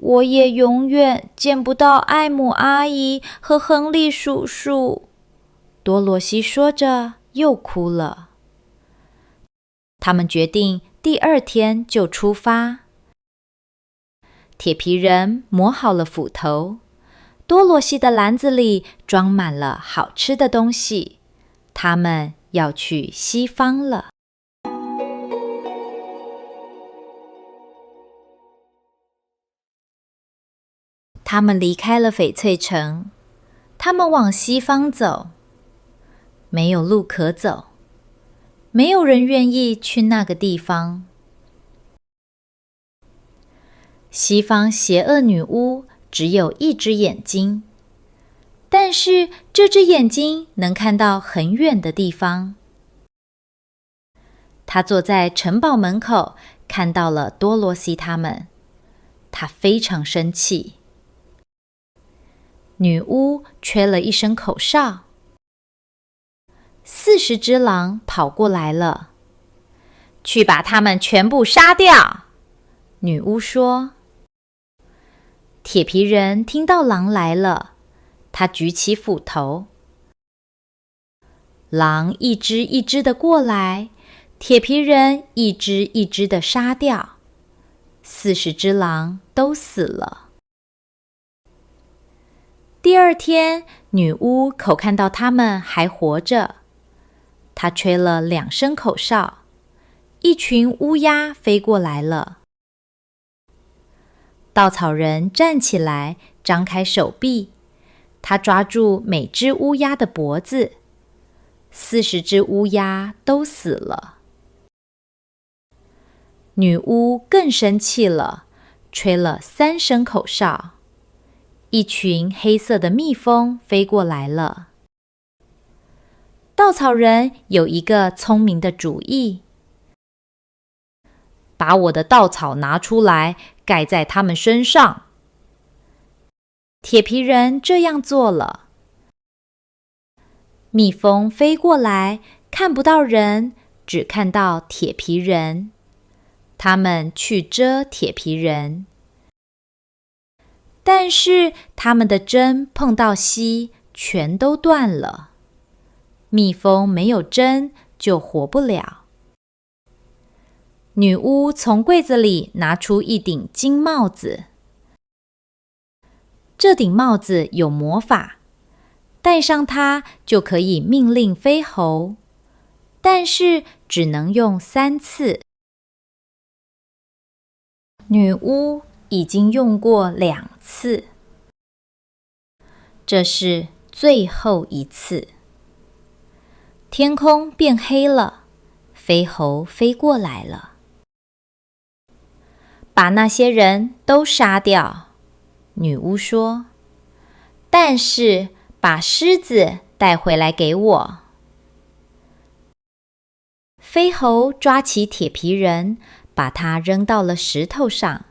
我也永远见不到艾姆阿姨和亨利叔叔，多罗西说着又哭了。他们决定第2天就出发。铁皮人磨好了斧头，多罗西的篮子里装满了好吃的东西，他们要去西方了。他们离开了翡翠城，他们往西方走。没有路可走，没有人愿意去那个地方。西方邪恶女巫只有一只眼睛，但是这只眼睛能看到很远的地方。他坐在城堡门口，看到了多罗西他们，他非常生气。女巫吹了一声口哨，40只狼跑过来了。去把他们全部杀掉，女巫说。铁皮人听到狼来了，他举起斧头。狼一只一只的过来，铁皮人一只一只的杀掉，40只狼都死了。第二天，女巫口看到他们还活着，她吹了2声口哨，一群乌鸦飞过来了。稻草人站起来，张开手臂，他抓住每只乌鸦的脖子，40只乌鸦都死了。女巫更生气了，吹了3声口哨，一群黑色的蜜蜂飞过来了。稻草人有一个聪明的主意，把我的稻草拿出来，盖在他们身上。铁皮人这样做了。蜜蜂飞过来，看不到人，只看到铁皮人。他们去蛰铁皮人，但是他们的针碰到锡，全都断了。蜜蜂没有针就活不了。女巫从柜子里拿出一顶金帽子，这顶帽子有魔法，戴上它就可以命令飞猴，但是只能用3次。女巫已经用过2次，这是最后一次。天空变黑了，飞猴飞过来了。把那些人都杀掉，女巫说，但是把狮子带回来给我。飞猴抓起铁皮人，把他扔到了石头上，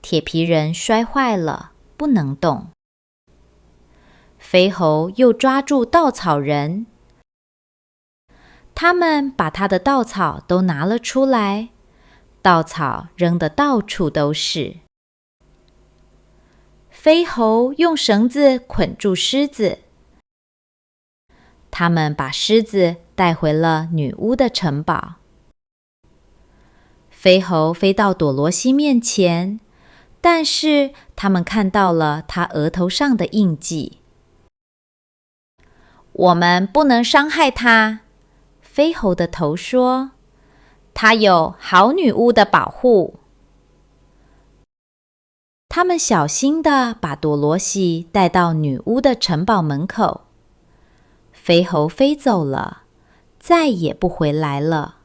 铁皮人摔坏了，不能动。飞猴又抓住稻草人，他们把他的稻草都拿了出来，稻草扔得到处都是。飞猴用绳子捆住狮子，他们把狮子带回了女巫的城堡。飞猴飞到朵罗西面前，但是他们看到了他额头上的印记。我们不能伤害他，飞猴的头说，他有好女巫的保护。他们小心地把朵罗西带到女巫的城堡门口。飞猴飞走了，再也不回来了。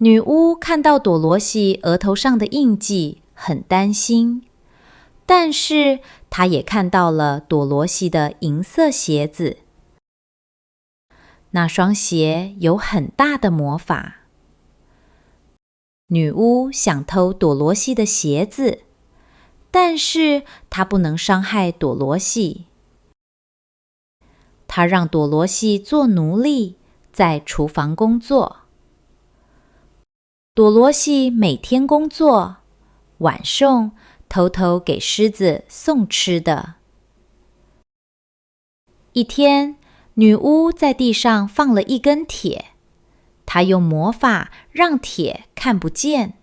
女巫看到朵罗西额头上的印记，很担心，但是她也看到了朵罗西的银色鞋子。那双鞋有很大的魔法。女巫想偷朵罗西的鞋子，但是她不能伤害朵罗西。她让朵罗西做奴隶，在厨房工作。朵罗西每天工作，晚上偷偷给狮子送吃的。一天，女巫在地上放了一根铁，她用魔法让铁看不见。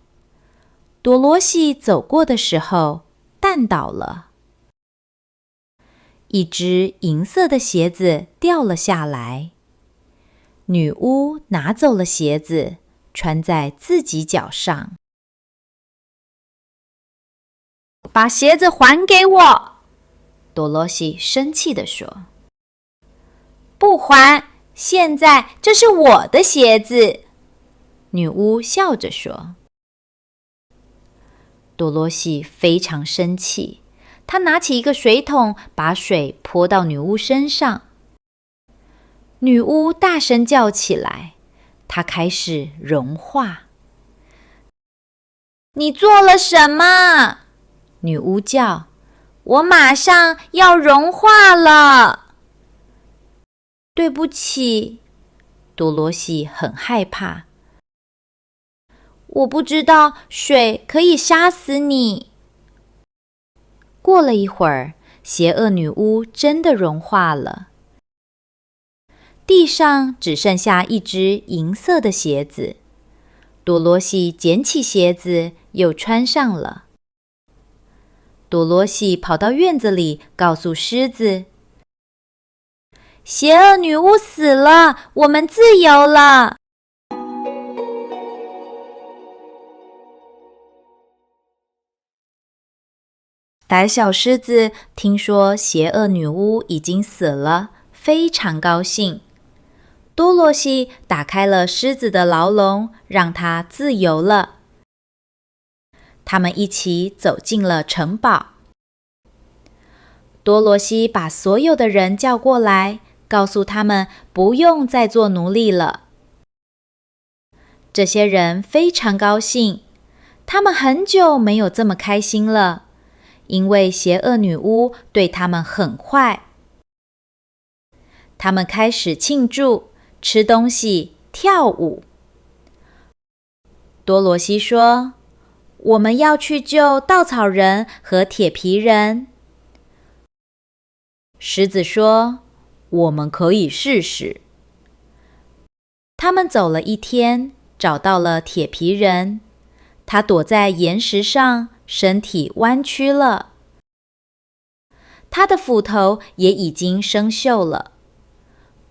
朵罗西走过的时候，绊倒了，一只银色的鞋子掉了下来。女巫拿走了鞋子，穿在自己脚上。把鞋子还给我！朵罗西生气地说。不还，现在这是我的鞋子！女巫笑着说。多罗西非常生气，她拿起一个水桶，把水泼到女巫身上。女巫大声叫起来，她开始融化。你做了什么？女巫叫，我马上要融化了。对不起，多罗西很害怕。我不知道水可以杀死你。过了一会儿，邪恶女巫真的融化了。地上只剩下一只银色的鞋子。多罗西捡起鞋子，又穿上了。多罗西跑到院子里，告诉狮子：邪恶女巫死了，我们自由了。胆小狮子听说邪恶女巫已经死了，非常高兴。多罗西打开了狮子的牢笼，让它自由了。他们一起走进了城堡。多罗西把所有的人叫过来，告诉他们不用再做奴隶了。这些人非常高兴，他们很久没有这么开心了。因为邪恶女巫对他们很坏。他们开始庆祝，吃东西，跳舞。多罗西说：我们要去救稻草人和铁皮人。狮子说：我们可以试试。他们走了一天，找到了铁皮人，他躲在岩石上，身体弯曲了，他的斧头也已经生锈了。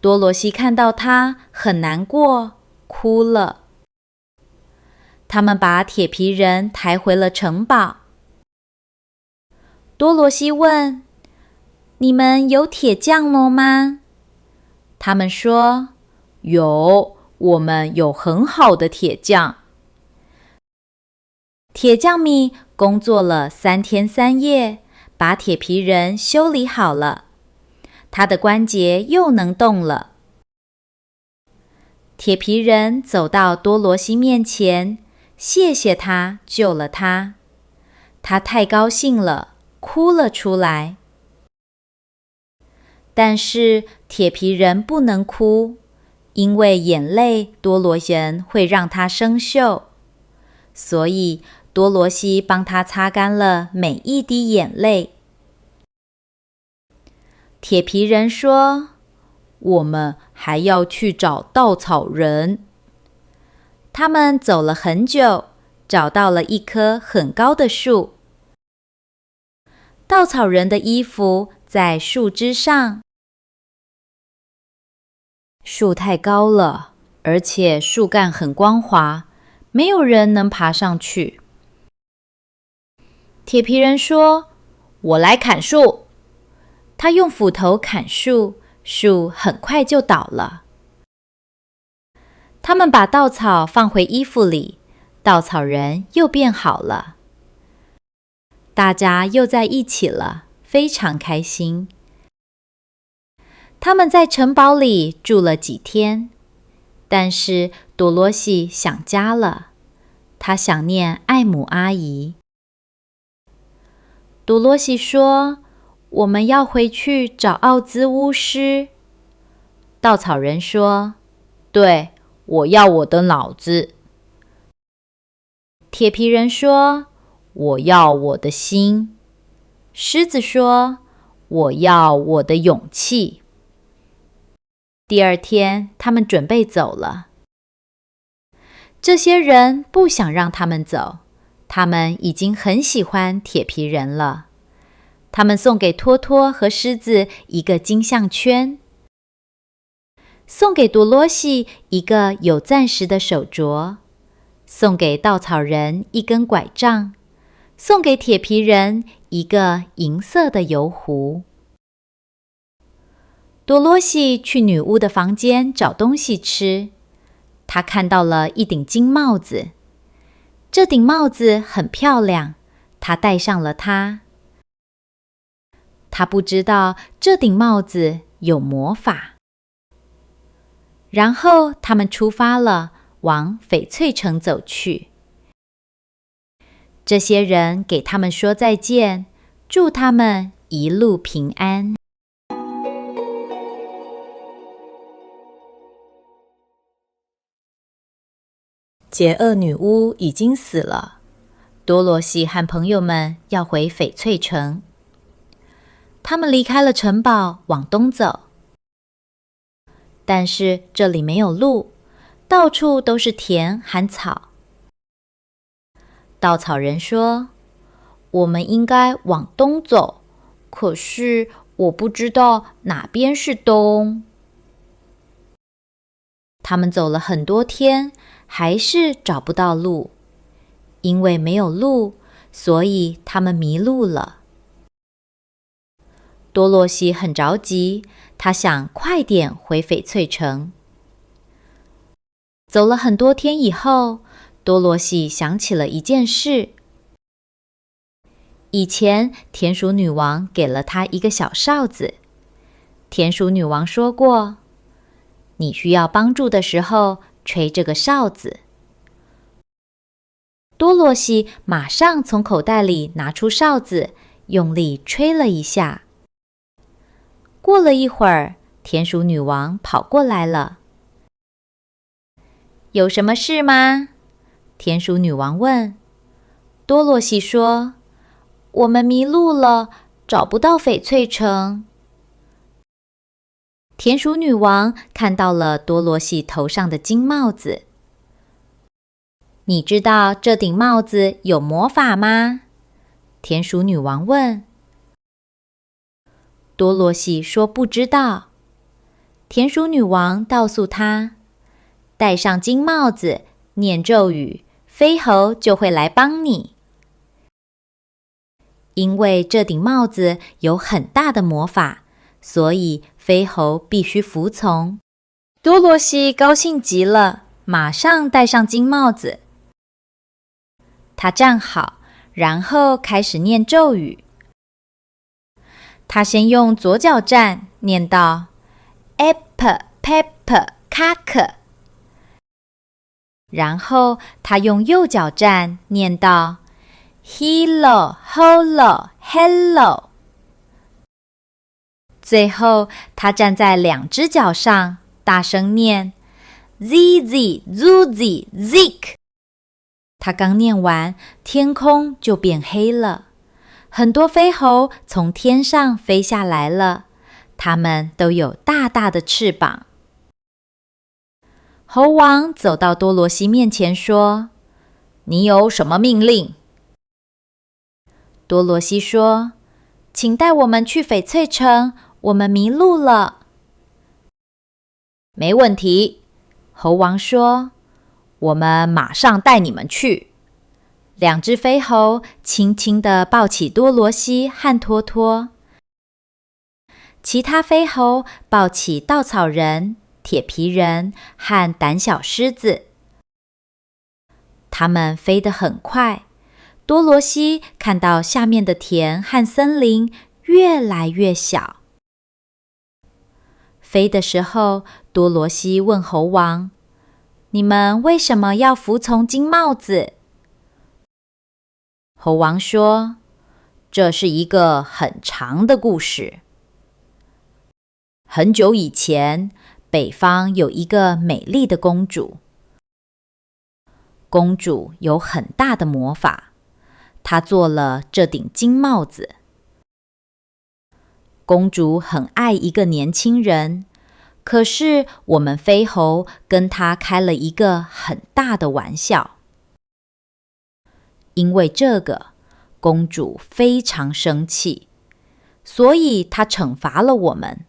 多罗西看到他很难过，哭了。他们把铁皮人抬回了城堡。多罗西问：你们有铁匠了吗？他们说：有，我们有很好的铁匠。铁匠米工作了3天3夜，把铁皮人修理好了，他的关节又能动了。铁皮人走到多罗西面前，谢谢他救了他。他太高兴了，哭了出来。但是铁皮人不能哭，因为眼泪多罗人会让他生锈，所以多罗西帮他擦干了每一滴眼泪。铁皮人说：我们还要去找稻草人。他们走了很久，找到了一棵很高的树。稻草人的衣服在树枝上。树太高了，而且树干很光滑，没有人能爬上去。铁皮人说：我来砍树。他用斧头砍树，树很快就倒了。他们把稻草放回衣服里，稻草人又变好了。大家又在一起了，非常开心。他们在城堡里住了几天，但是多罗西想家了，她想念艾姆阿姨。多罗西说：我们要回去找奥兹巫师。稻草人说：对，我要我的脑子。铁皮人说：我要我的心。狮子说：我要我的勇气。第二天，他们准备走了。这些人不想让他们走，他们已经很喜欢铁皮人了。他们送给托托和狮子一个金项圈，送给多罗西一个有钻石的手镯，送给稻草人一根拐杖，送给铁皮人一个银色的油壶。多罗西去女巫的房间找东西吃，她看到了一顶金帽子。这顶帽子很漂亮，他戴上了它。他不知道这顶帽子有魔法。然后他们出发了，往翡翠城走去。这些人给他们说再见，祝他们一路平安。邪恶女巫已经死了，多罗西和朋友们要回翡翠城。他们离开了城堡，往东走。但是这里没有路，到处都是田和草。稻草人说：“我们应该往东走，可是我不知道哪边是东。”他们走了很多天，还是找不到路。因为没有路，所以他们迷路了。多罗西很着急，他想快点回翡翠城。走了很多天以后，多罗西想起了一件事。以前田鼠女王给了她一个小哨子，田鼠女王说过，你需要帮助的时候吹这个哨子。多罗西马上从口袋里拿出哨子，用力吹了一下。过了一会儿，田鼠女王跑过来了。有什么事吗？田鼠女王问。多罗西说：“我们迷路了，找不到翡翠城。”田鼠女王看到了多罗西头上的金帽子。你知道这顶帽子有魔法吗？田鼠女王问。多罗西说不知道。田鼠女王告诉他，戴上金帽子，念咒语，飞猴就会来帮你。因为这顶帽子有很大的魔法，所以飞猴必须服从。多罗西高兴极了，马上戴上金帽子。他站好，然后开始念咒语。他先用左脚站，念到 Apple Pepper 卡克，然后他用右脚站，念到 Hello Holo Hello， 最后他站在两只脚上，大声念 Zizi Zuzi Zik。 他刚念完，天空就变黑了。很多飞猴从天上飞下来了，它们都有大大的翅膀。猴王走到多罗西面前说：“你有什么命令？”多罗西说：“请带我们去翡翠城，我们迷路了。”没问题，猴王说：“我们马上带你们去。”两只飞猴轻轻地抱起多罗西和托托，其他飞猴抱起稻草人、铁皮人和胆小狮子。它们飞得很快，多罗西看到下面的田和森林越来越小。飞的时候，多罗西问猴王：“你们为什么要服从金帽子？”猴王说：“这是一个很长的故事。很久以前，北方有一个美丽的公主。公主有很大的魔法，她做了这顶金帽子。公主很爱一个年轻人，可是我们飞猴跟她开了一个很大的玩笑。因为这个，公主非常生气，所以她惩罚了我们。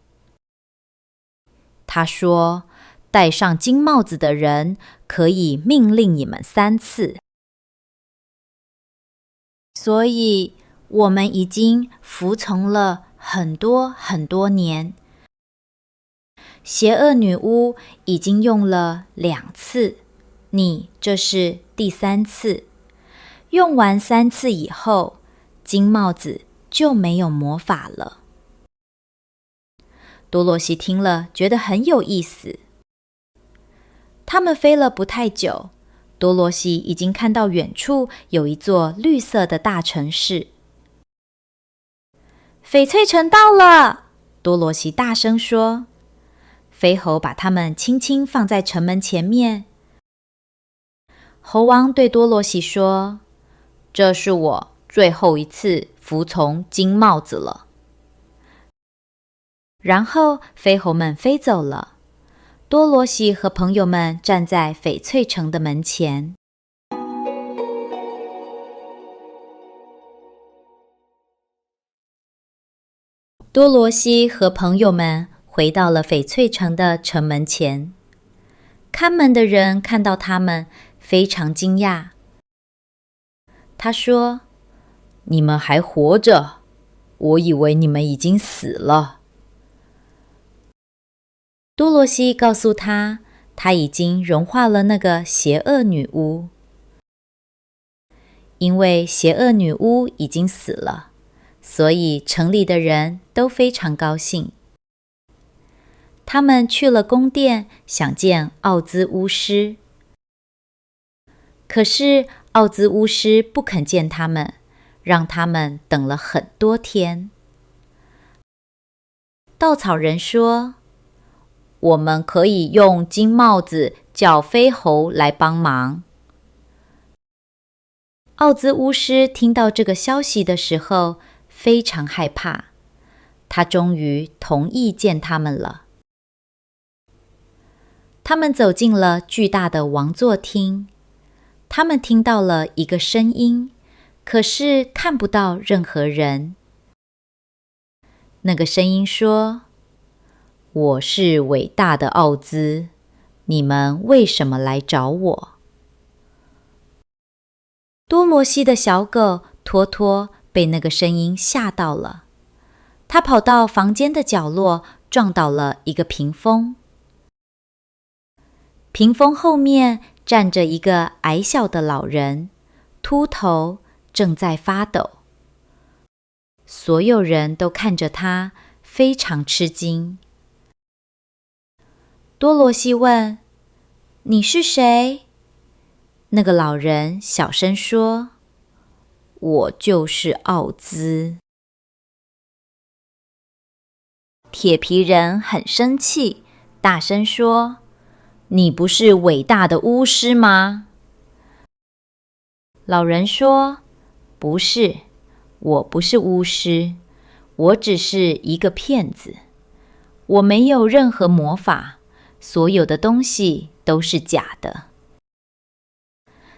她说，戴上金帽子的人可以命令你们3次。所以我们已经服从了很多很多年。邪恶女巫已经用了2次，你这是第3次。用完3次以后，金帽子就没有魔法了。多萝西听了，觉得很有意思。他们飞了不太久，多萝西已经看到远处有一座绿色的大城市。翡翠城到了！多萝西大声说。飞猴把它们轻轻放在城门前面。猴王对多萝西说：“这是我最后一次服从金帽子了。”然后飞猴们飞走了。多萝西和朋友们站在翡翠城的门前。多萝西和朋友们回到了翡翠城的城门前。看门的人看到他们，非常惊讶。他说：“你们还活着，我以为你们已经死了。”多萝西告诉他，他已经融化了那个邪恶女巫。因为邪恶女巫已经死了，所以城里的人都非常高兴。他们去了宫殿，想见奥兹巫师。可是奥兹巫师不肯见他们，让他们等了很多天。稻草人说：“我们可以用金帽子叫飞猴来帮忙。”奥兹巫师听到这个消息的时候，非常害怕。他终于同意见他们了。他们走进了巨大的王座厅。他们听到了一个声音，可是看不到任何人。那个声音说：“我是伟大的奥兹，你们为什么来找我？”多萝西的小狗托托被那个声音吓到了，它跑到房间的角落，撞倒了一个屏风。屏风后面站着一个矮小的老人，秃头，正在发抖。所有人都看着他，非常吃惊。多萝西问：“你是谁？”那个老人小声说：“我就是奥兹。”铁皮人很生气，大声说：“你不是伟大的巫师吗？”老人说：“不是，我不是巫师，我只是一个骗子。我没有任何魔法，所有的东西都是假的。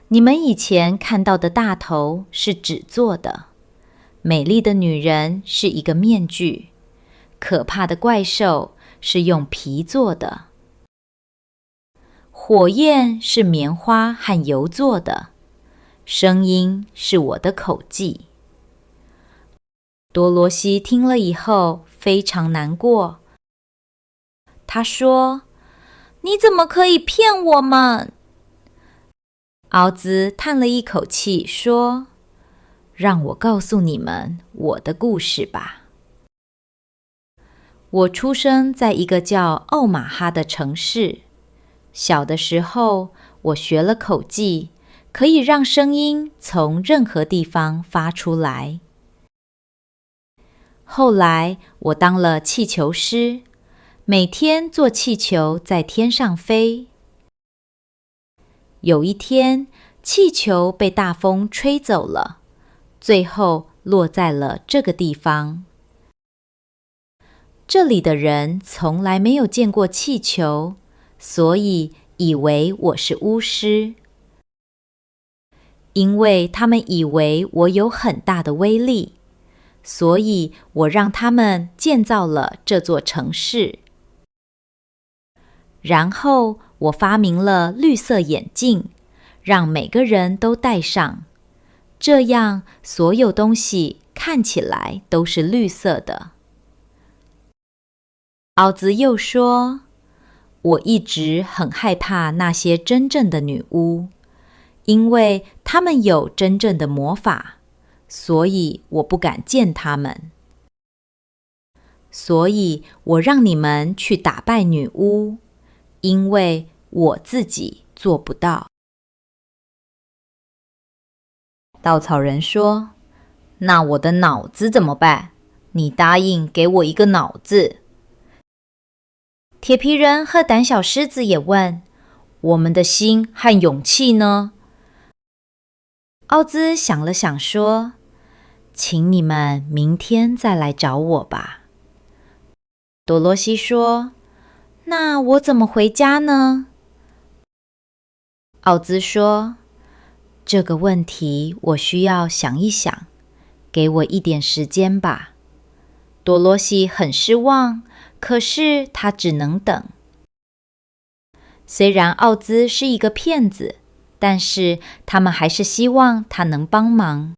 你们以前看到的大头是纸做的，美丽的女人是一个面具，可怕的怪兽是用皮做的。火焰是棉花和油做的，声音是我的口技。”多萝西听了以后非常难过。他说：“你怎么可以骗我们？”奥兹叹了一口气说：“让我告诉你们我的故事吧。我出生在一个叫奥马哈的城市。小的时候，我学了口技，可以让声音从任何地方发出来。后来，我当了气球师，每天做气球在天上飞。有一天，气球被大风吹走了，最后落在了这个地方。这里的人从来没有见过气球，所以以为我是巫师。因为他们以为我有很大的威力，所以我让他们建造了这座城市。然后我发明了绿色眼镜，让每个人都戴上，这样所有东西看起来都是绿色的。奥兹又说：“我一直很害怕那些真正的女巫，因为她们有真正的魔法，所以我不敢见他们。所以我让你们去打败女巫，因为我自己做不到。”稻草人说：“那我的脑子怎么办？你答应给我一个脑子。”铁皮人和胆小狮子也问：“我们的心和勇气呢？”奥兹想了想说：“请你们明天再来找我吧。”多罗西说：“那我怎么回家呢？”奥兹说：“这个问题我需要想一想，给我一点时间吧。”多罗西很失望，可是他只能等。虽然奥兹是一个骗子，但是他们还是希望他能帮忙。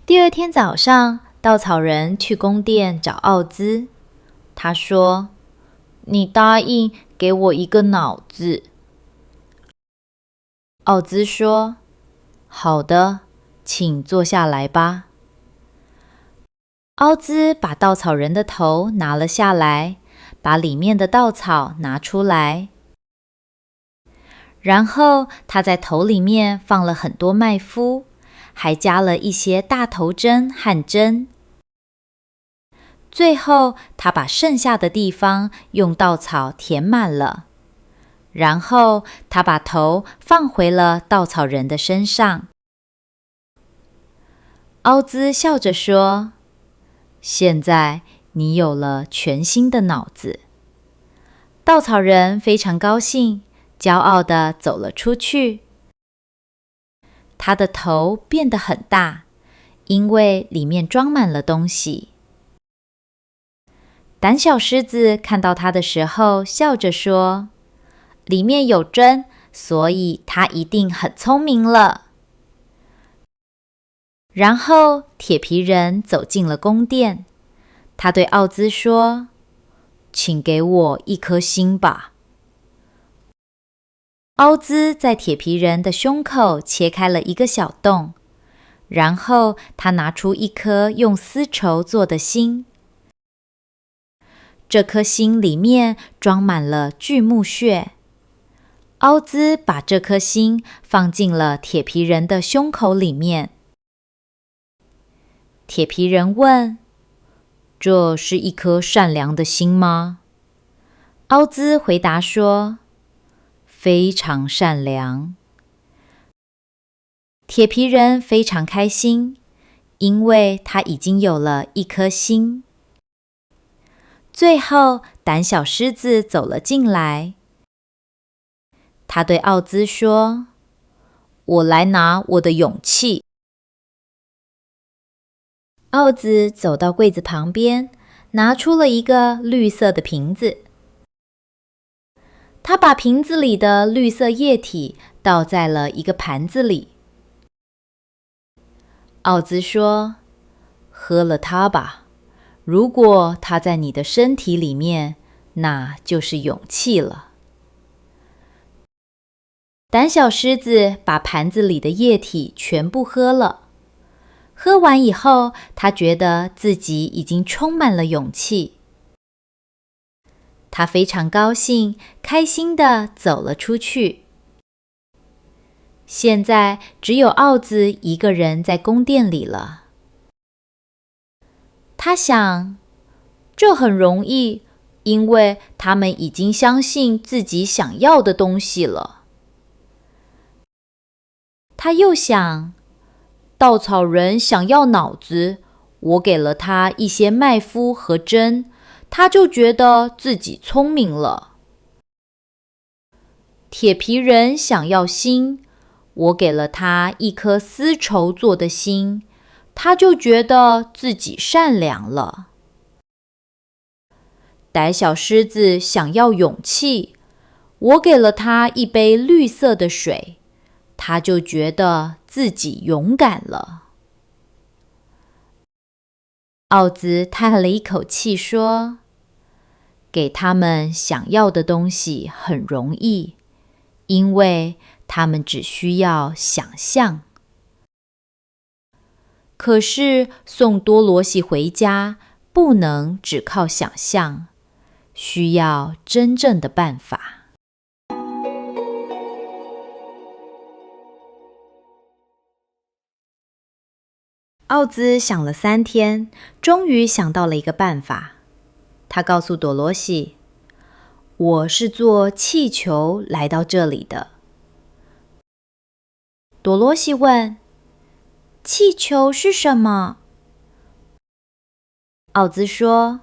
第二天早上，稻草人去宫殿找奥兹。他说：“你答应给我一个脑子。”奥兹说：“好的，请坐下来吧。”奥兹把稻草人的头拿了下来，把里面的稻草拿出来，然后他在头里面放了很多麦麸，还加了一些大头针和针。最后，他把剩下的地方用稻草填满了，然后他把头放回了稻草人的身上。奥兹笑着说：“现在你有了全新的脑子。”稻草人非常高兴，骄傲地走了出去。他的头变得很大，因为里面装满了东西。胆小狮子看到他的时候，笑着说：“里面有针，所以他一定很聪明了。”然后铁皮人走进了宫殿，他对奥兹说：“请给我一颗心吧。”奥兹在铁皮人的胸口切开了一个小洞，然后他拿出一颗用丝绸做的心。这颗心里面装满了巨木屑。奥兹把这颗心放进了铁皮人的胸口里面。铁皮人问：“这是一颗善良的心吗？”奥兹回答说：“非常善良。”铁皮人非常开心，因为他已经有了一颗心。最后，胆小狮子走了进来。他对奥兹说：“我来拿我的勇气。”奥兹走到柜子旁边，拿出了一个绿色的瓶子。他把瓶子里的绿色液体倒在了一个盘子里。奥兹说：“喝了它吧，如果它在你的身体里面，那就是勇气了。”胆小狮子把盘子里的液体全部喝了。喝完以后，他觉得自己已经充满了勇气。他非常高兴，开心地走了出去。现在只有奥兹一个人在宫殿里了。他想，这很容易，因为他们已经相信自己想要的东西了。他又想，稻草人想要脑子，我给了他一些麦麸和针，他就觉得自己聪明了。铁皮人想要心，我给了他一颗丝绸做的心，他就觉得自己善良了。胆小狮子想要勇气，我给了他一杯绿色的水，他就觉得自己勇敢了。奥兹叹了一口气说：“给他们想要的东西很容易，因为他们只需要想象。可是送多罗西回家不能只靠想象，需要真正的办法。奥兹想了3天，终于想到了一个办法。他告诉多罗西，我是坐气球来到这里的。多罗西问，气球是什么？奥兹说，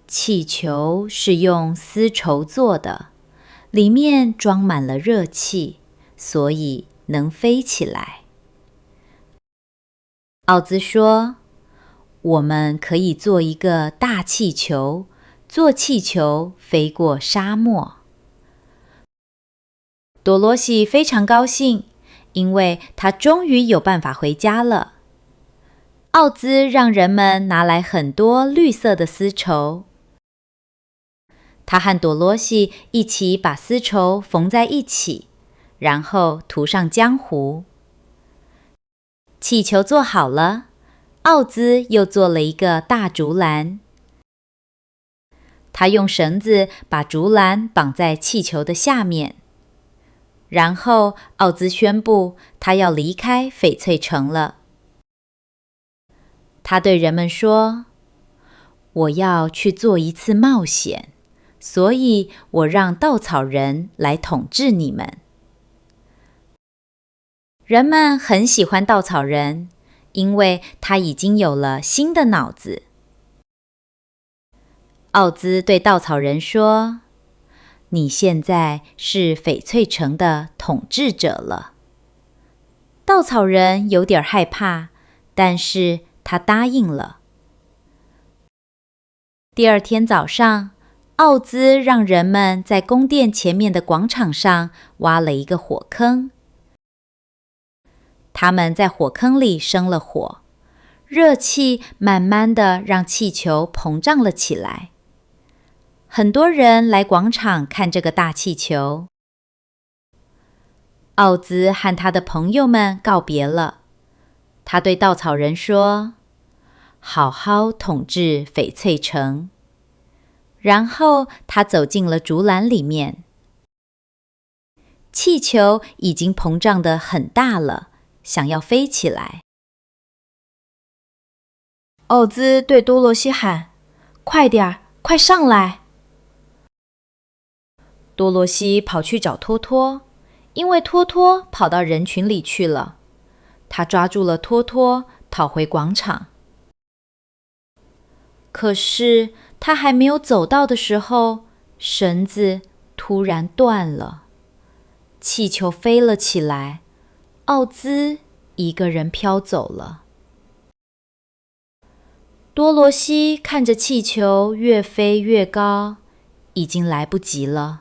气球是用丝绸做的，里面装满了热气，所以能飞起来。奥兹说，我们可以做一个大气球，坐气球飞过沙漠。多罗西非常高兴，因为他终于有办法回家了。奥兹让人们拿来很多绿色的丝绸，他和多罗西一起把丝绸缝在一起，然后涂上浆糊。气球做好了，奥兹又做了一个大竹篮。他用绳子把竹篮绑在气球的下面，然后奥兹宣布他要离开翡翠城了。他对人们说，我要去做一次冒险，所以我让稻草人来统治你们。人们很喜欢稻草人，因为他已经有了新的脑子。奥兹对稻草人说，你现在是翡翠城的统治者了。稻草人有点害怕，但是他答应了。第2天早上，奥兹让人们在宫殿前面的广场上挖了一个火坑。他们在火坑里生了火，热气慢慢地让气球膨胀了起来。很多人来广场看这个大气球。奥兹和他的朋友们告别了。他对稻草人说，好好统治翡翠城。然后他走进了竹篮里面。气球已经膨胀得很大了，想要飞起来。奥兹对多罗西喊，快点，快上来。多罗西跑去找托托，因为托托跑到人群里去了。他抓住了托托，逃回广场。可是他还没有走到的时候，绳子突然断了，气球飞了起来，奥兹一个人飘走了。多罗西看着气球越飞越高，已经来不及了。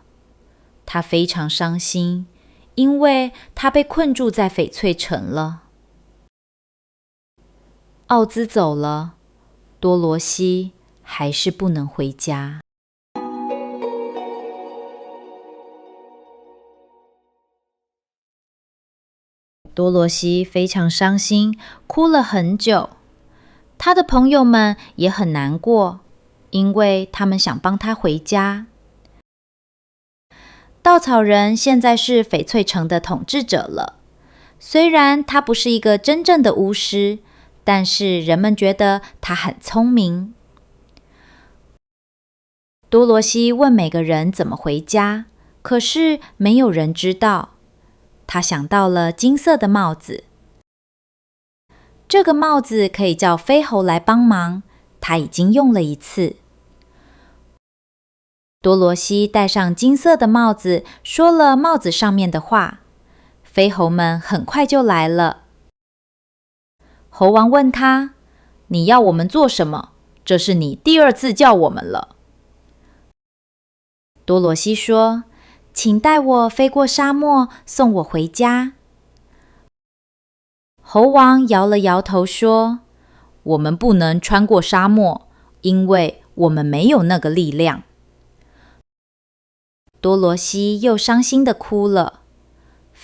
他非常伤心，因为他被困住在翡翠城了。奥兹走了，多罗西还是不能回家。多罗西非常伤心，哭了很久。他的朋友们也很难过，因为他们想帮他回家。稻草人现在是翡翠城的统治者了，虽然他不是一个真正的巫师，但是人们觉得他很聪明。多罗西问每个人怎么回家，可是没有人知道。他想到了金色的帽子。这个帽子可以叫飞猴来帮忙，他已经用了一次。多罗西戴上金色的帽子，说了帽子上面的话，飞猴们很快就来了。猴王问他，你要我们做什么？这是你第2次叫我们了。多罗西说，请带我飞过沙漠，送我回家。猴王摇了摇头说，我们不能穿过沙漠，因为我们没有那个力量。多罗西又伤心地哭了。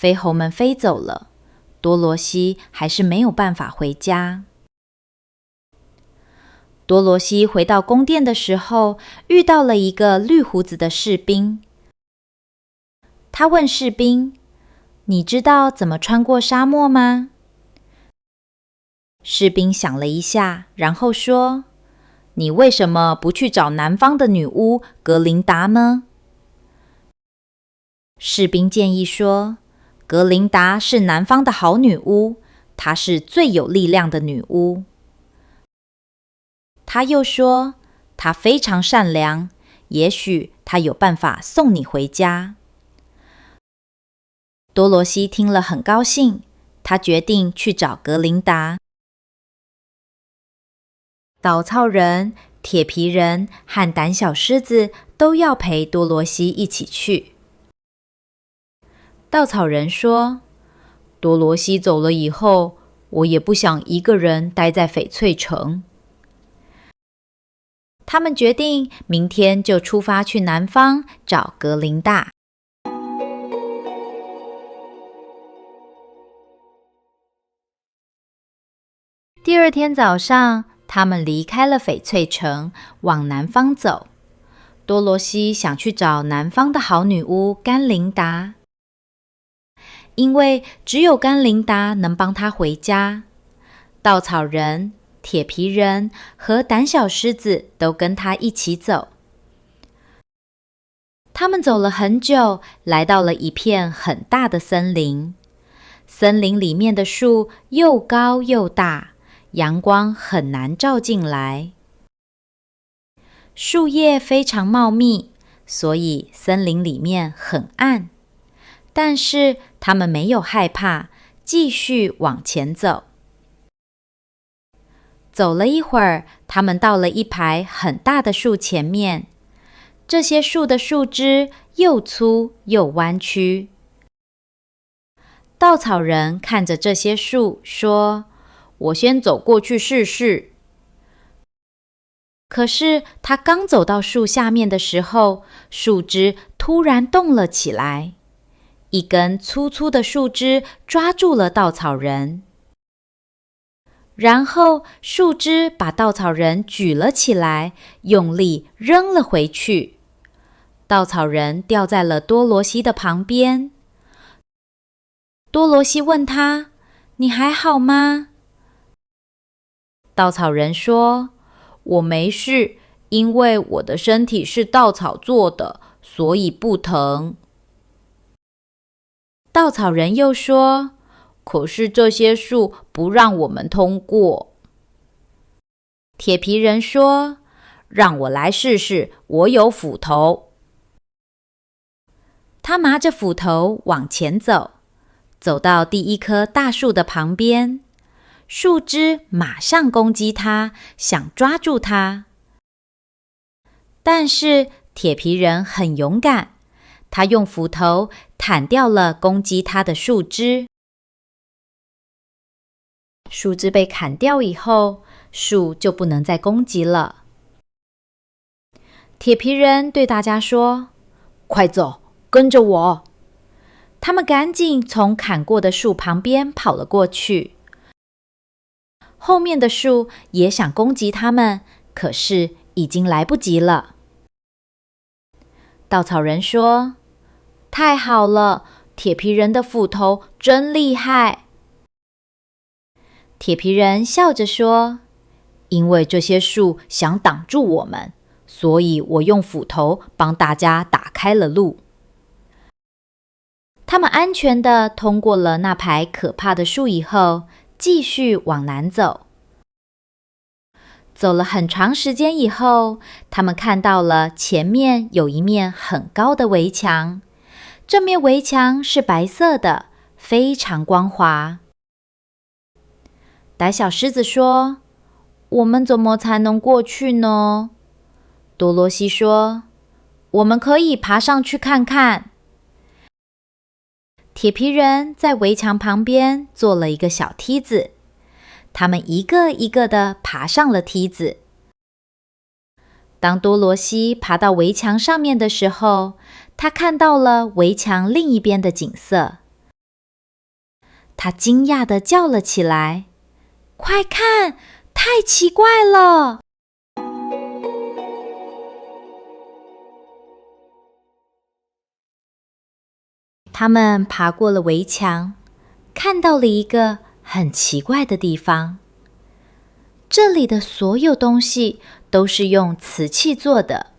飞猴们飞走了，多罗西还是没有办法回家。多罗西回到宫殿的时候，遇到了一个绿胡子的士兵。他问士兵：“你知道怎么穿过沙漠吗？”士兵想了一下，然后说：“你为什么不去找南方的女巫格琳达呢？”士兵建议说：“格琳达是南方的好女巫，她是最有力量的女巫。”他又说：“她非常善良，也许她有办法送你回家。”多罗西听了很高兴，他决定去找格琳达。稻草人、铁皮人和胆小狮子都要陪多罗西一起去。稻草人说：“多罗西走了以后，我也不想一个人待在翡翠城。”他们决定明天就出发去南方找格琳达。第二天早上，他们离开了翡翠城，往南方走。多罗西想去找南方的好女巫甘琳达，因为只有甘琳达能帮她回家。稻草人、铁皮人和胆小狮子都跟他一起走。他们走了很久，来到了一片很大的森林。森林里面的树又高又大，阳光很难照进来。树叶非常茂密，所以森林里面很暗。但是他们没有害怕，继续往前走。走了一会儿，他们到了一排很大的树前面。这些树的树枝又粗又弯曲。稻草人看着这些树说：“我先走过去试试。”可是他刚走到树下面的时候，树枝突然动了起来，一根粗粗的树枝抓住了稻草人。然后树枝把稻草人举了起来，用力扔了回去。稻草人掉在了多罗西的旁边。多罗西问他：“你还好吗？”稻草人说：“我没事，因为我的身体是稻草做的，所以不疼。”稻草人又说：“可是这些树不让我们通过。”铁皮人说：“让我来试试，我有斧头。”他拿着斧头往前走，走到第一棵大树的旁边，树枝马上攻击他，想抓住他。但是铁皮人很勇敢，他用斧头砍掉了攻击他的树枝。树枝被砍掉以后，树就不能再攻击了。铁皮人对大家说：“快走，跟着我！”他们赶紧从砍过的树旁边跑了过去。后面的树也想攻击他们，可是已经来不及了。稻草人说：“太好了，铁皮人的斧头真厉害。”铁皮人笑着说：“因为这些树想挡住我们，所以我用斧头帮大家打开了路。”他们安全地通过了那排可怕的树以后，继续往南走。走了很长时间以后，他们看到了前面有一面很高的围墙，这面围墙是白色的，非常光滑。胆小狮子说：“我们怎么才能过去呢？”多罗西说：“我们可以爬上去看看。”铁皮人在围墙旁边做了一个小梯子，他们一个一个地爬上了梯子。当多罗西爬到围墙上面的时候，他看到了围墙另一边的景色。他惊讶地叫了起来：快看，太奇怪了！他们爬过了围墙，看到了一个很奇怪的地方。这里的所有东西都是用瓷器做的，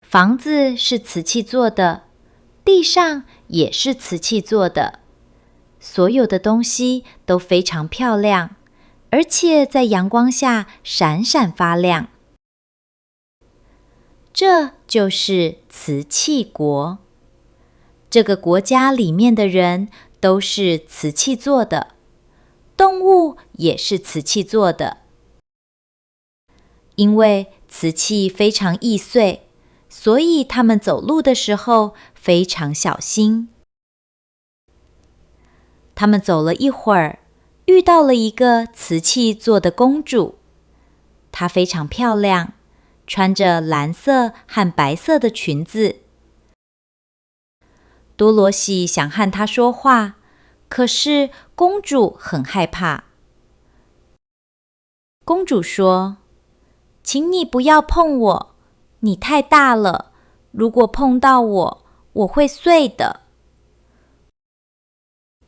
房子是瓷器做的，地上也是瓷器做的，所有的东西都非常漂亮，而且在阳光下闪闪发亮。这就是瓷器国。这个国家里面的人都是瓷器做的，动物也是瓷器做的。因为瓷器非常易碎，所以他们走路的时候非常小心。他们走了一会儿，遇到了一个瓷器做的公主。她非常漂亮，穿着蓝色和白色的裙子。多罗西想和她说话，可是公主很害怕。公主说：请你不要碰我，你太大了，如果碰到我，我会碎的。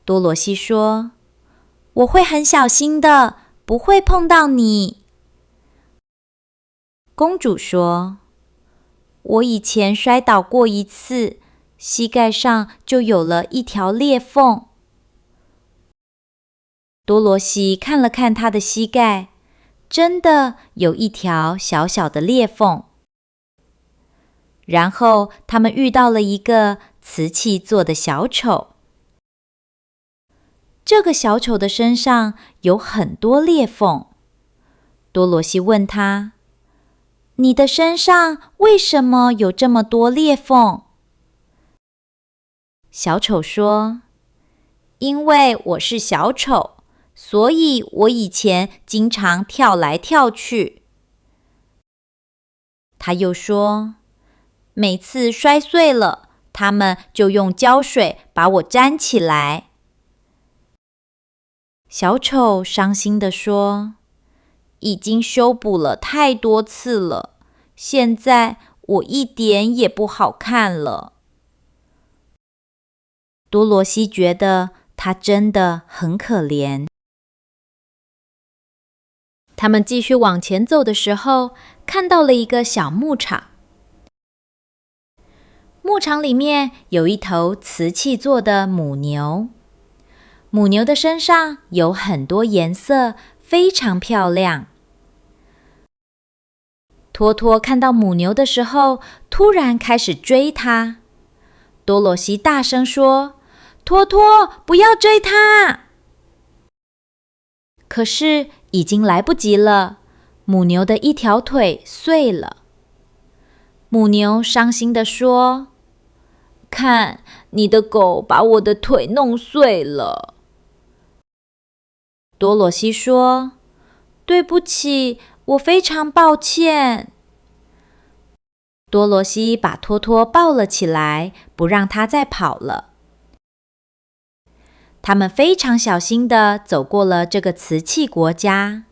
多罗西说：我会很小心的，不会碰到你。公主说：我以前摔倒过一次，膝盖上就有了一条裂缝。多罗西看了看她的膝盖，真的有一条小小的裂缝。然后他们遇到了一个瓷器做的小丑。这个小丑的身上有很多裂缝。多罗西问他：你的身上为什么有这么多裂缝？小丑说：因为我是小丑，所以我以前经常跳来跳去。他又说：每次摔碎了，他们就用胶水把我粘起来。小丑伤心地说：已经修补了太多次了，现在我一点也不好看了。多罗西觉得他真的很可怜。他们继续往前走的时候，看到了一个小牧场。牧场里面有一头瓷器做的母牛，母牛的身上有很多颜色，非常漂亮。托托看到母牛的时候，突然开始追它。多罗西大声说：托托，不要追它！可是已经来不及了，母牛的一条腿碎了。母牛伤心地说：看，你的狗把我的腿弄碎了。多罗西说：对不起，我非常抱歉。多罗西把托托抱了起来，不让他再跑了。他们非常小心地走过了这个瓷器国家。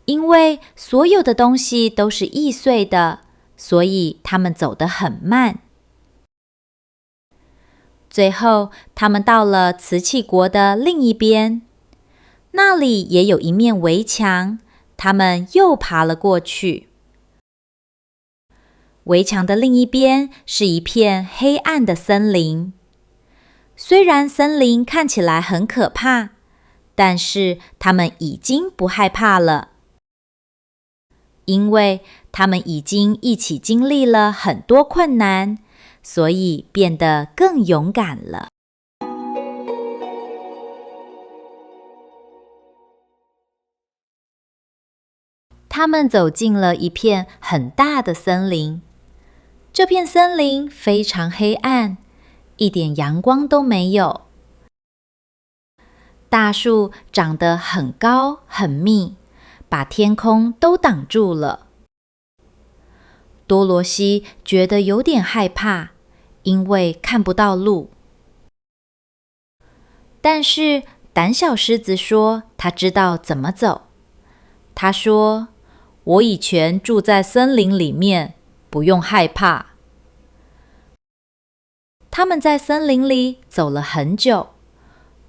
因为所有的东西都是易碎的，所以他们走得很慢。最后，他们到了瓷器国的另一边，那里也有一面围墙，他们又爬了过去。围墙的另一边是一片黑暗的森林。虽然森林看起来很可怕，但是他们已经不害怕了，因为他们已经一起经历了很多困难，所以变得更勇敢了。他们走进了一片很大的森林，这片森林非常黑暗，一点阳光都没有。大树长得很高很密，把天空都挡住了。多罗西觉得有点害怕，因为看不到路。但是胆小狮子说他知道怎么走。他说：“我以前住在森林里面，不用害怕。”他们在森林里走了很久，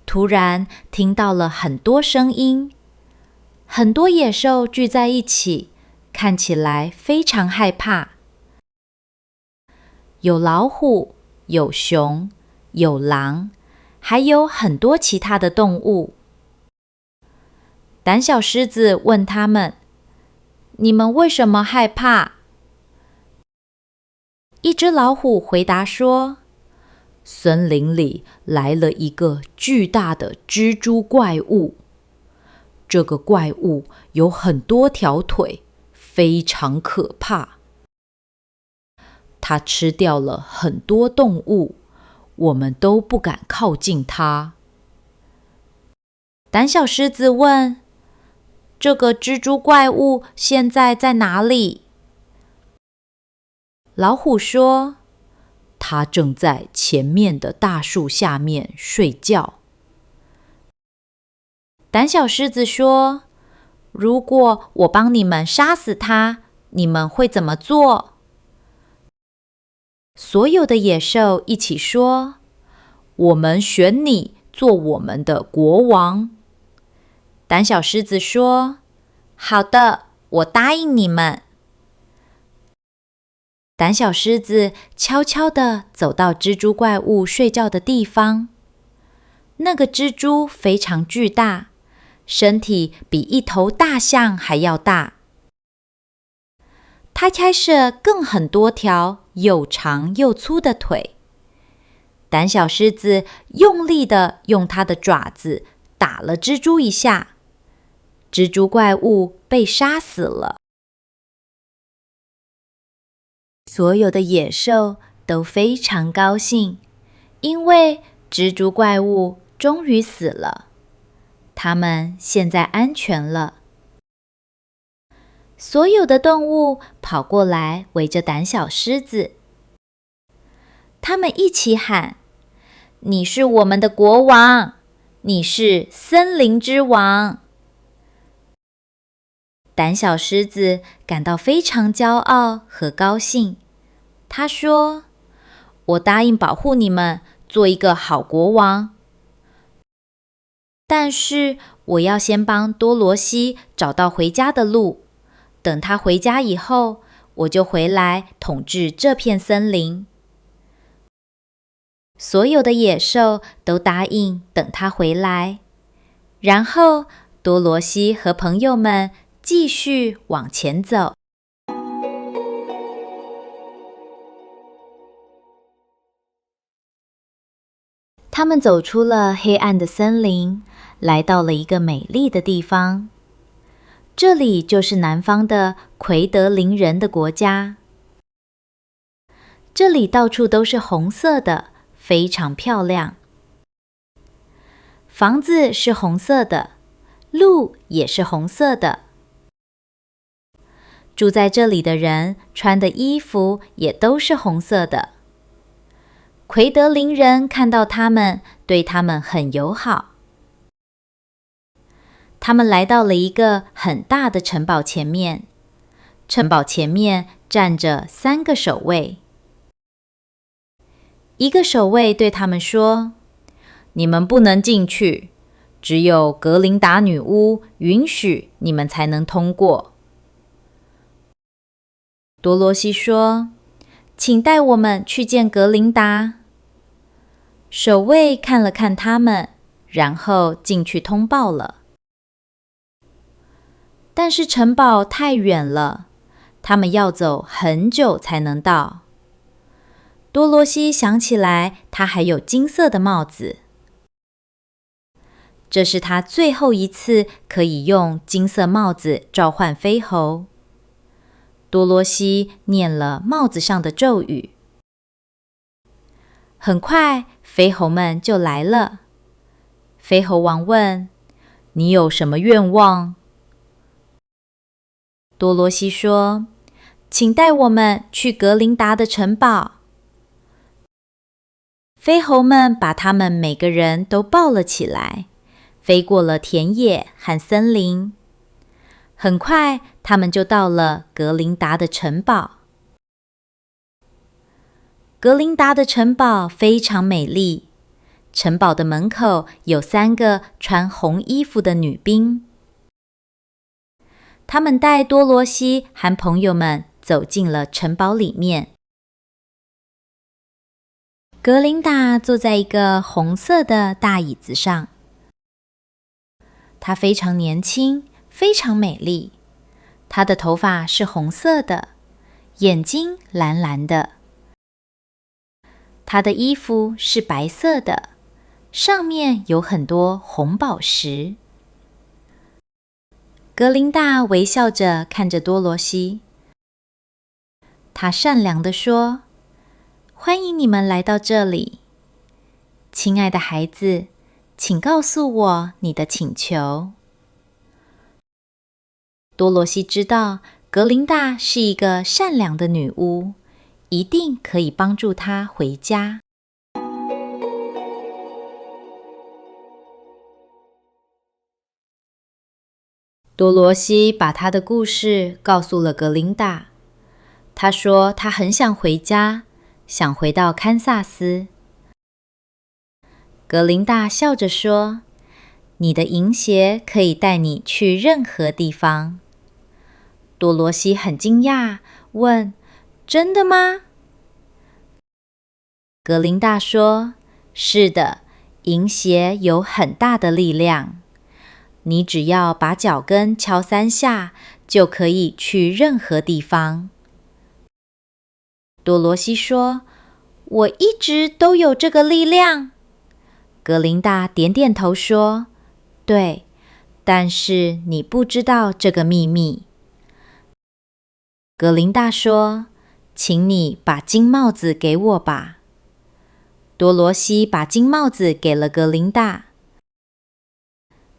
突然听到了很多声音，很多野兽聚在一起，看起来非常害怕。有老虎，有熊，有狼，还有很多其他的动物。胆小狮子问他们：“你们为什么害怕？”一只老虎回答说：“森林里来了一个巨大的蜘蛛怪物。这个怪物有很多条腿，非常可怕。它吃掉了很多动物，我们都不敢靠近它。”胆小狮子问：“这个蜘蛛怪物现在在哪里？”老虎说：“它正在前面的大树下面睡觉。”胆小狮子说：“如果我帮你们杀死它，你们会怎么做？”所有的野兽一起说：“我们选你做我们的国王。”胆小狮子说：“好的，我答应你们。”胆小狮子悄悄地走到蜘蛛怪物睡觉的地方。那个蜘蛛非常巨大，身体比一头大象还要大。它开着更很多条又长又粗的腿。胆小狮子用力地用它的爪子打了蜘蛛一下，蜘蛛怪物被杀死了。所有的野兽都非常高兴，因为蜘蛛怪物终于死了，它们现在安全了。所有的动物跑过来围着胆小狮子，他们一起喊：“你是我们的国王，你是森林之王。”胆小狮子感到非常骄傲和高兴。他说：“我答应保护你们，做一个好国王。但是我要先帮多罗西找到回家的路。等他回家以后，我就回来统治这片森林。”所有的野兽都答应等他回来，然后多罗西和朋友们继续往前走。他们走出了黑暗的森林，来到了一个美丽的地方。这里就是南方的奎德林人的国家。这里到处都是红色的，非常漂亮。房子是红色的，路也是红色的。住在这里的人穿的衣服也都是红色的。奎德林人看到他们，对他们很友好。他们来到了一个很大的城堡前面，城堡前面站着3个守卫。一个守卫对他们说：“你们不能进去，只有格林达女巫允许你们才能通过。”多罗西说：“请带我们去见格林达。”守卫看了看他们，然后进去通报了。但是城堡太远了，他们要走很久才能到。多罗西想起来，他还有金色的帽子，这是他最后一次可以用金色帽子召唤飞猴。多罗西念了帽子上的咒语，很快飞猴们就来了。飞猴王问：“你有什么愿望？”多罗西说：“请带我们去格林达的城堡。”飞猴们把他们每个人都抱了起来，飞过了田野和森林。很快，他们就到了格林达的城堡。格林达的城堡非常美丽，城堡的门口有3个穿红衣服的女兵。他们带多罗西和朋友们走进了城堡里面。格林达坐在一个红色的大椅子上，她非常年轻，非常美丽。她的头发是红色的，眼睛蓝蓝的。她的衣服是白色的，上面有很多红宝石。格林达微笑着看着多罗西，她善良地说：“欢迎你们来到这里，亲爱的孩子，请告诉我你的请求。”多罗西知道格林达是一个善良的女巫，一定可以帮助她回家。多罗西把她的故事告诉了格林达。她说她很想回家，想回到堪萨斯。格林达笑着说：“你的银鞋可以带你去任何地方。”多罗西很惊讶，问：“真的吗？”格林达说：“是的，银鞋有很大的力量。你只要把脚跟敲3下，就可以去任何地方。”多罗西说：“我一直都有这个力量。”格林达点点头说：“对，但是你不知道这个秘密。”格林达说：“请你把金帽子给我吧。”多罗西把金帽子给了格林达。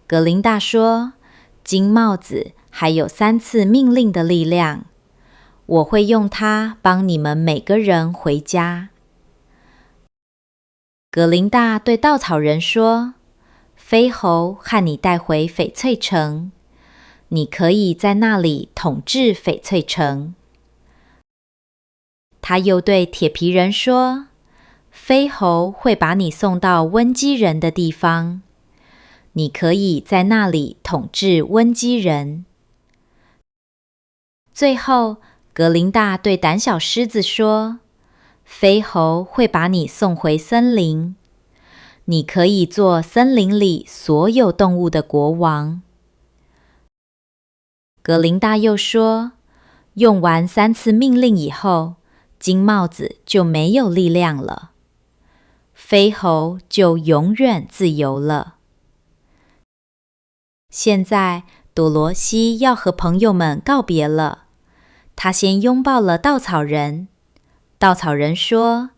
格林达说：“金帽子还有3次命令的力量，我会用它帮你们每个人回家。”格林达对稻草人说：“飞猴和你带回翡翠城，你可以在那里统治翡翠城。”他又对铁皮人说：“飞猴会把你送到温基人的地方，你可以在那里统治温基人。”最后，格林达对胆小狮子说：“飞猴会把你送回森林，你可以做森林里所有动物的国王。”格林达又说：“用完3次命令以后，金帽子就没有力量了，飞猴就永远自由了。”现在，多罗西要和朋友们告别了。他先拥抱了稻草人。稻草人说：“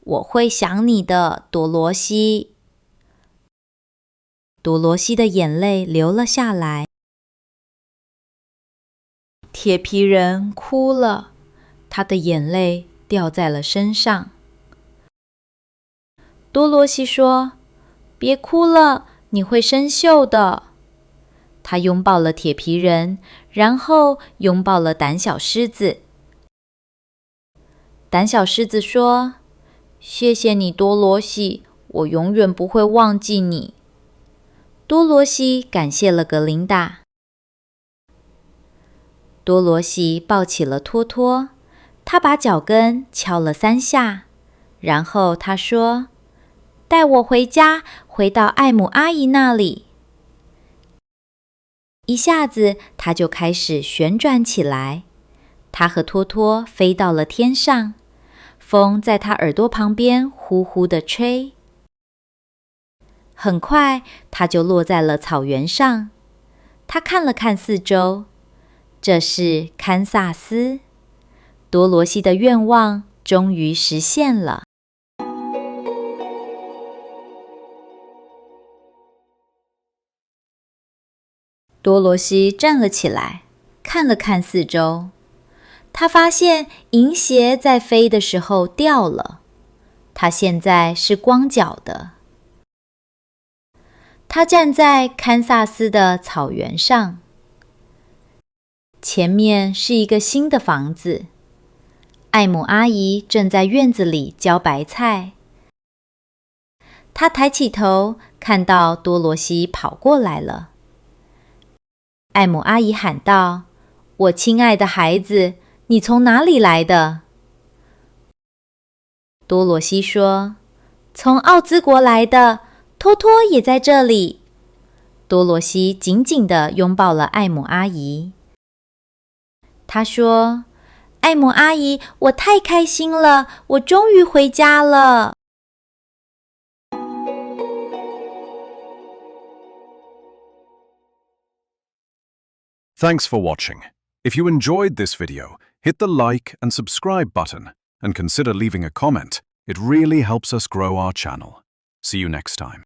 我会想你的，多罗西。”多罗西的眼泪流了下来。铁皮人哭了，他的眼泪掉在了身上。多罗西说：“别哭了，你会生锈的。”他拥抱了铁皮人，然后拥抱了胆小狮子。胆小狮子说：“谢谢你，多罗西，我永远不会忘记你。”多罗西感谢了格林达。多罗西抱起了托托，他把脚跟敲了3下，然后他说：“带我回家，回到艾姆阿姨那里。”一下子，他就开始旋转起来。他和托托飞到了天上，风在他耳朵旁边呼呼地吹。很快，他就落在了草原上。他看了看四周，这是堪萨斯。多罗西的愿望终于实现了。多罗西站了起来，看了看四周。他发现银鞋在飞的时候掉了。他现在是光脚的。他站在堪萨斯的草原上，前面是一个新的房子。艾姆阿姨正在院子里浇白菜。她抬起头，看到多罗西跑过来了。艾姆阿姨喊道：“我亲爱的孩子，你从哪里来的？”多罗西说：“从奥兹国来的，托托也在这里。”多罗西紧紧地拥抱了艾姆阿姨。她说：“艾姆阿姨，我太开心了，我终于回家了。” Thanks for watching. If you enjoyed this video, hit the like and subscribe button and consider leaving a comment. It really helps us grow our channel. See you next time.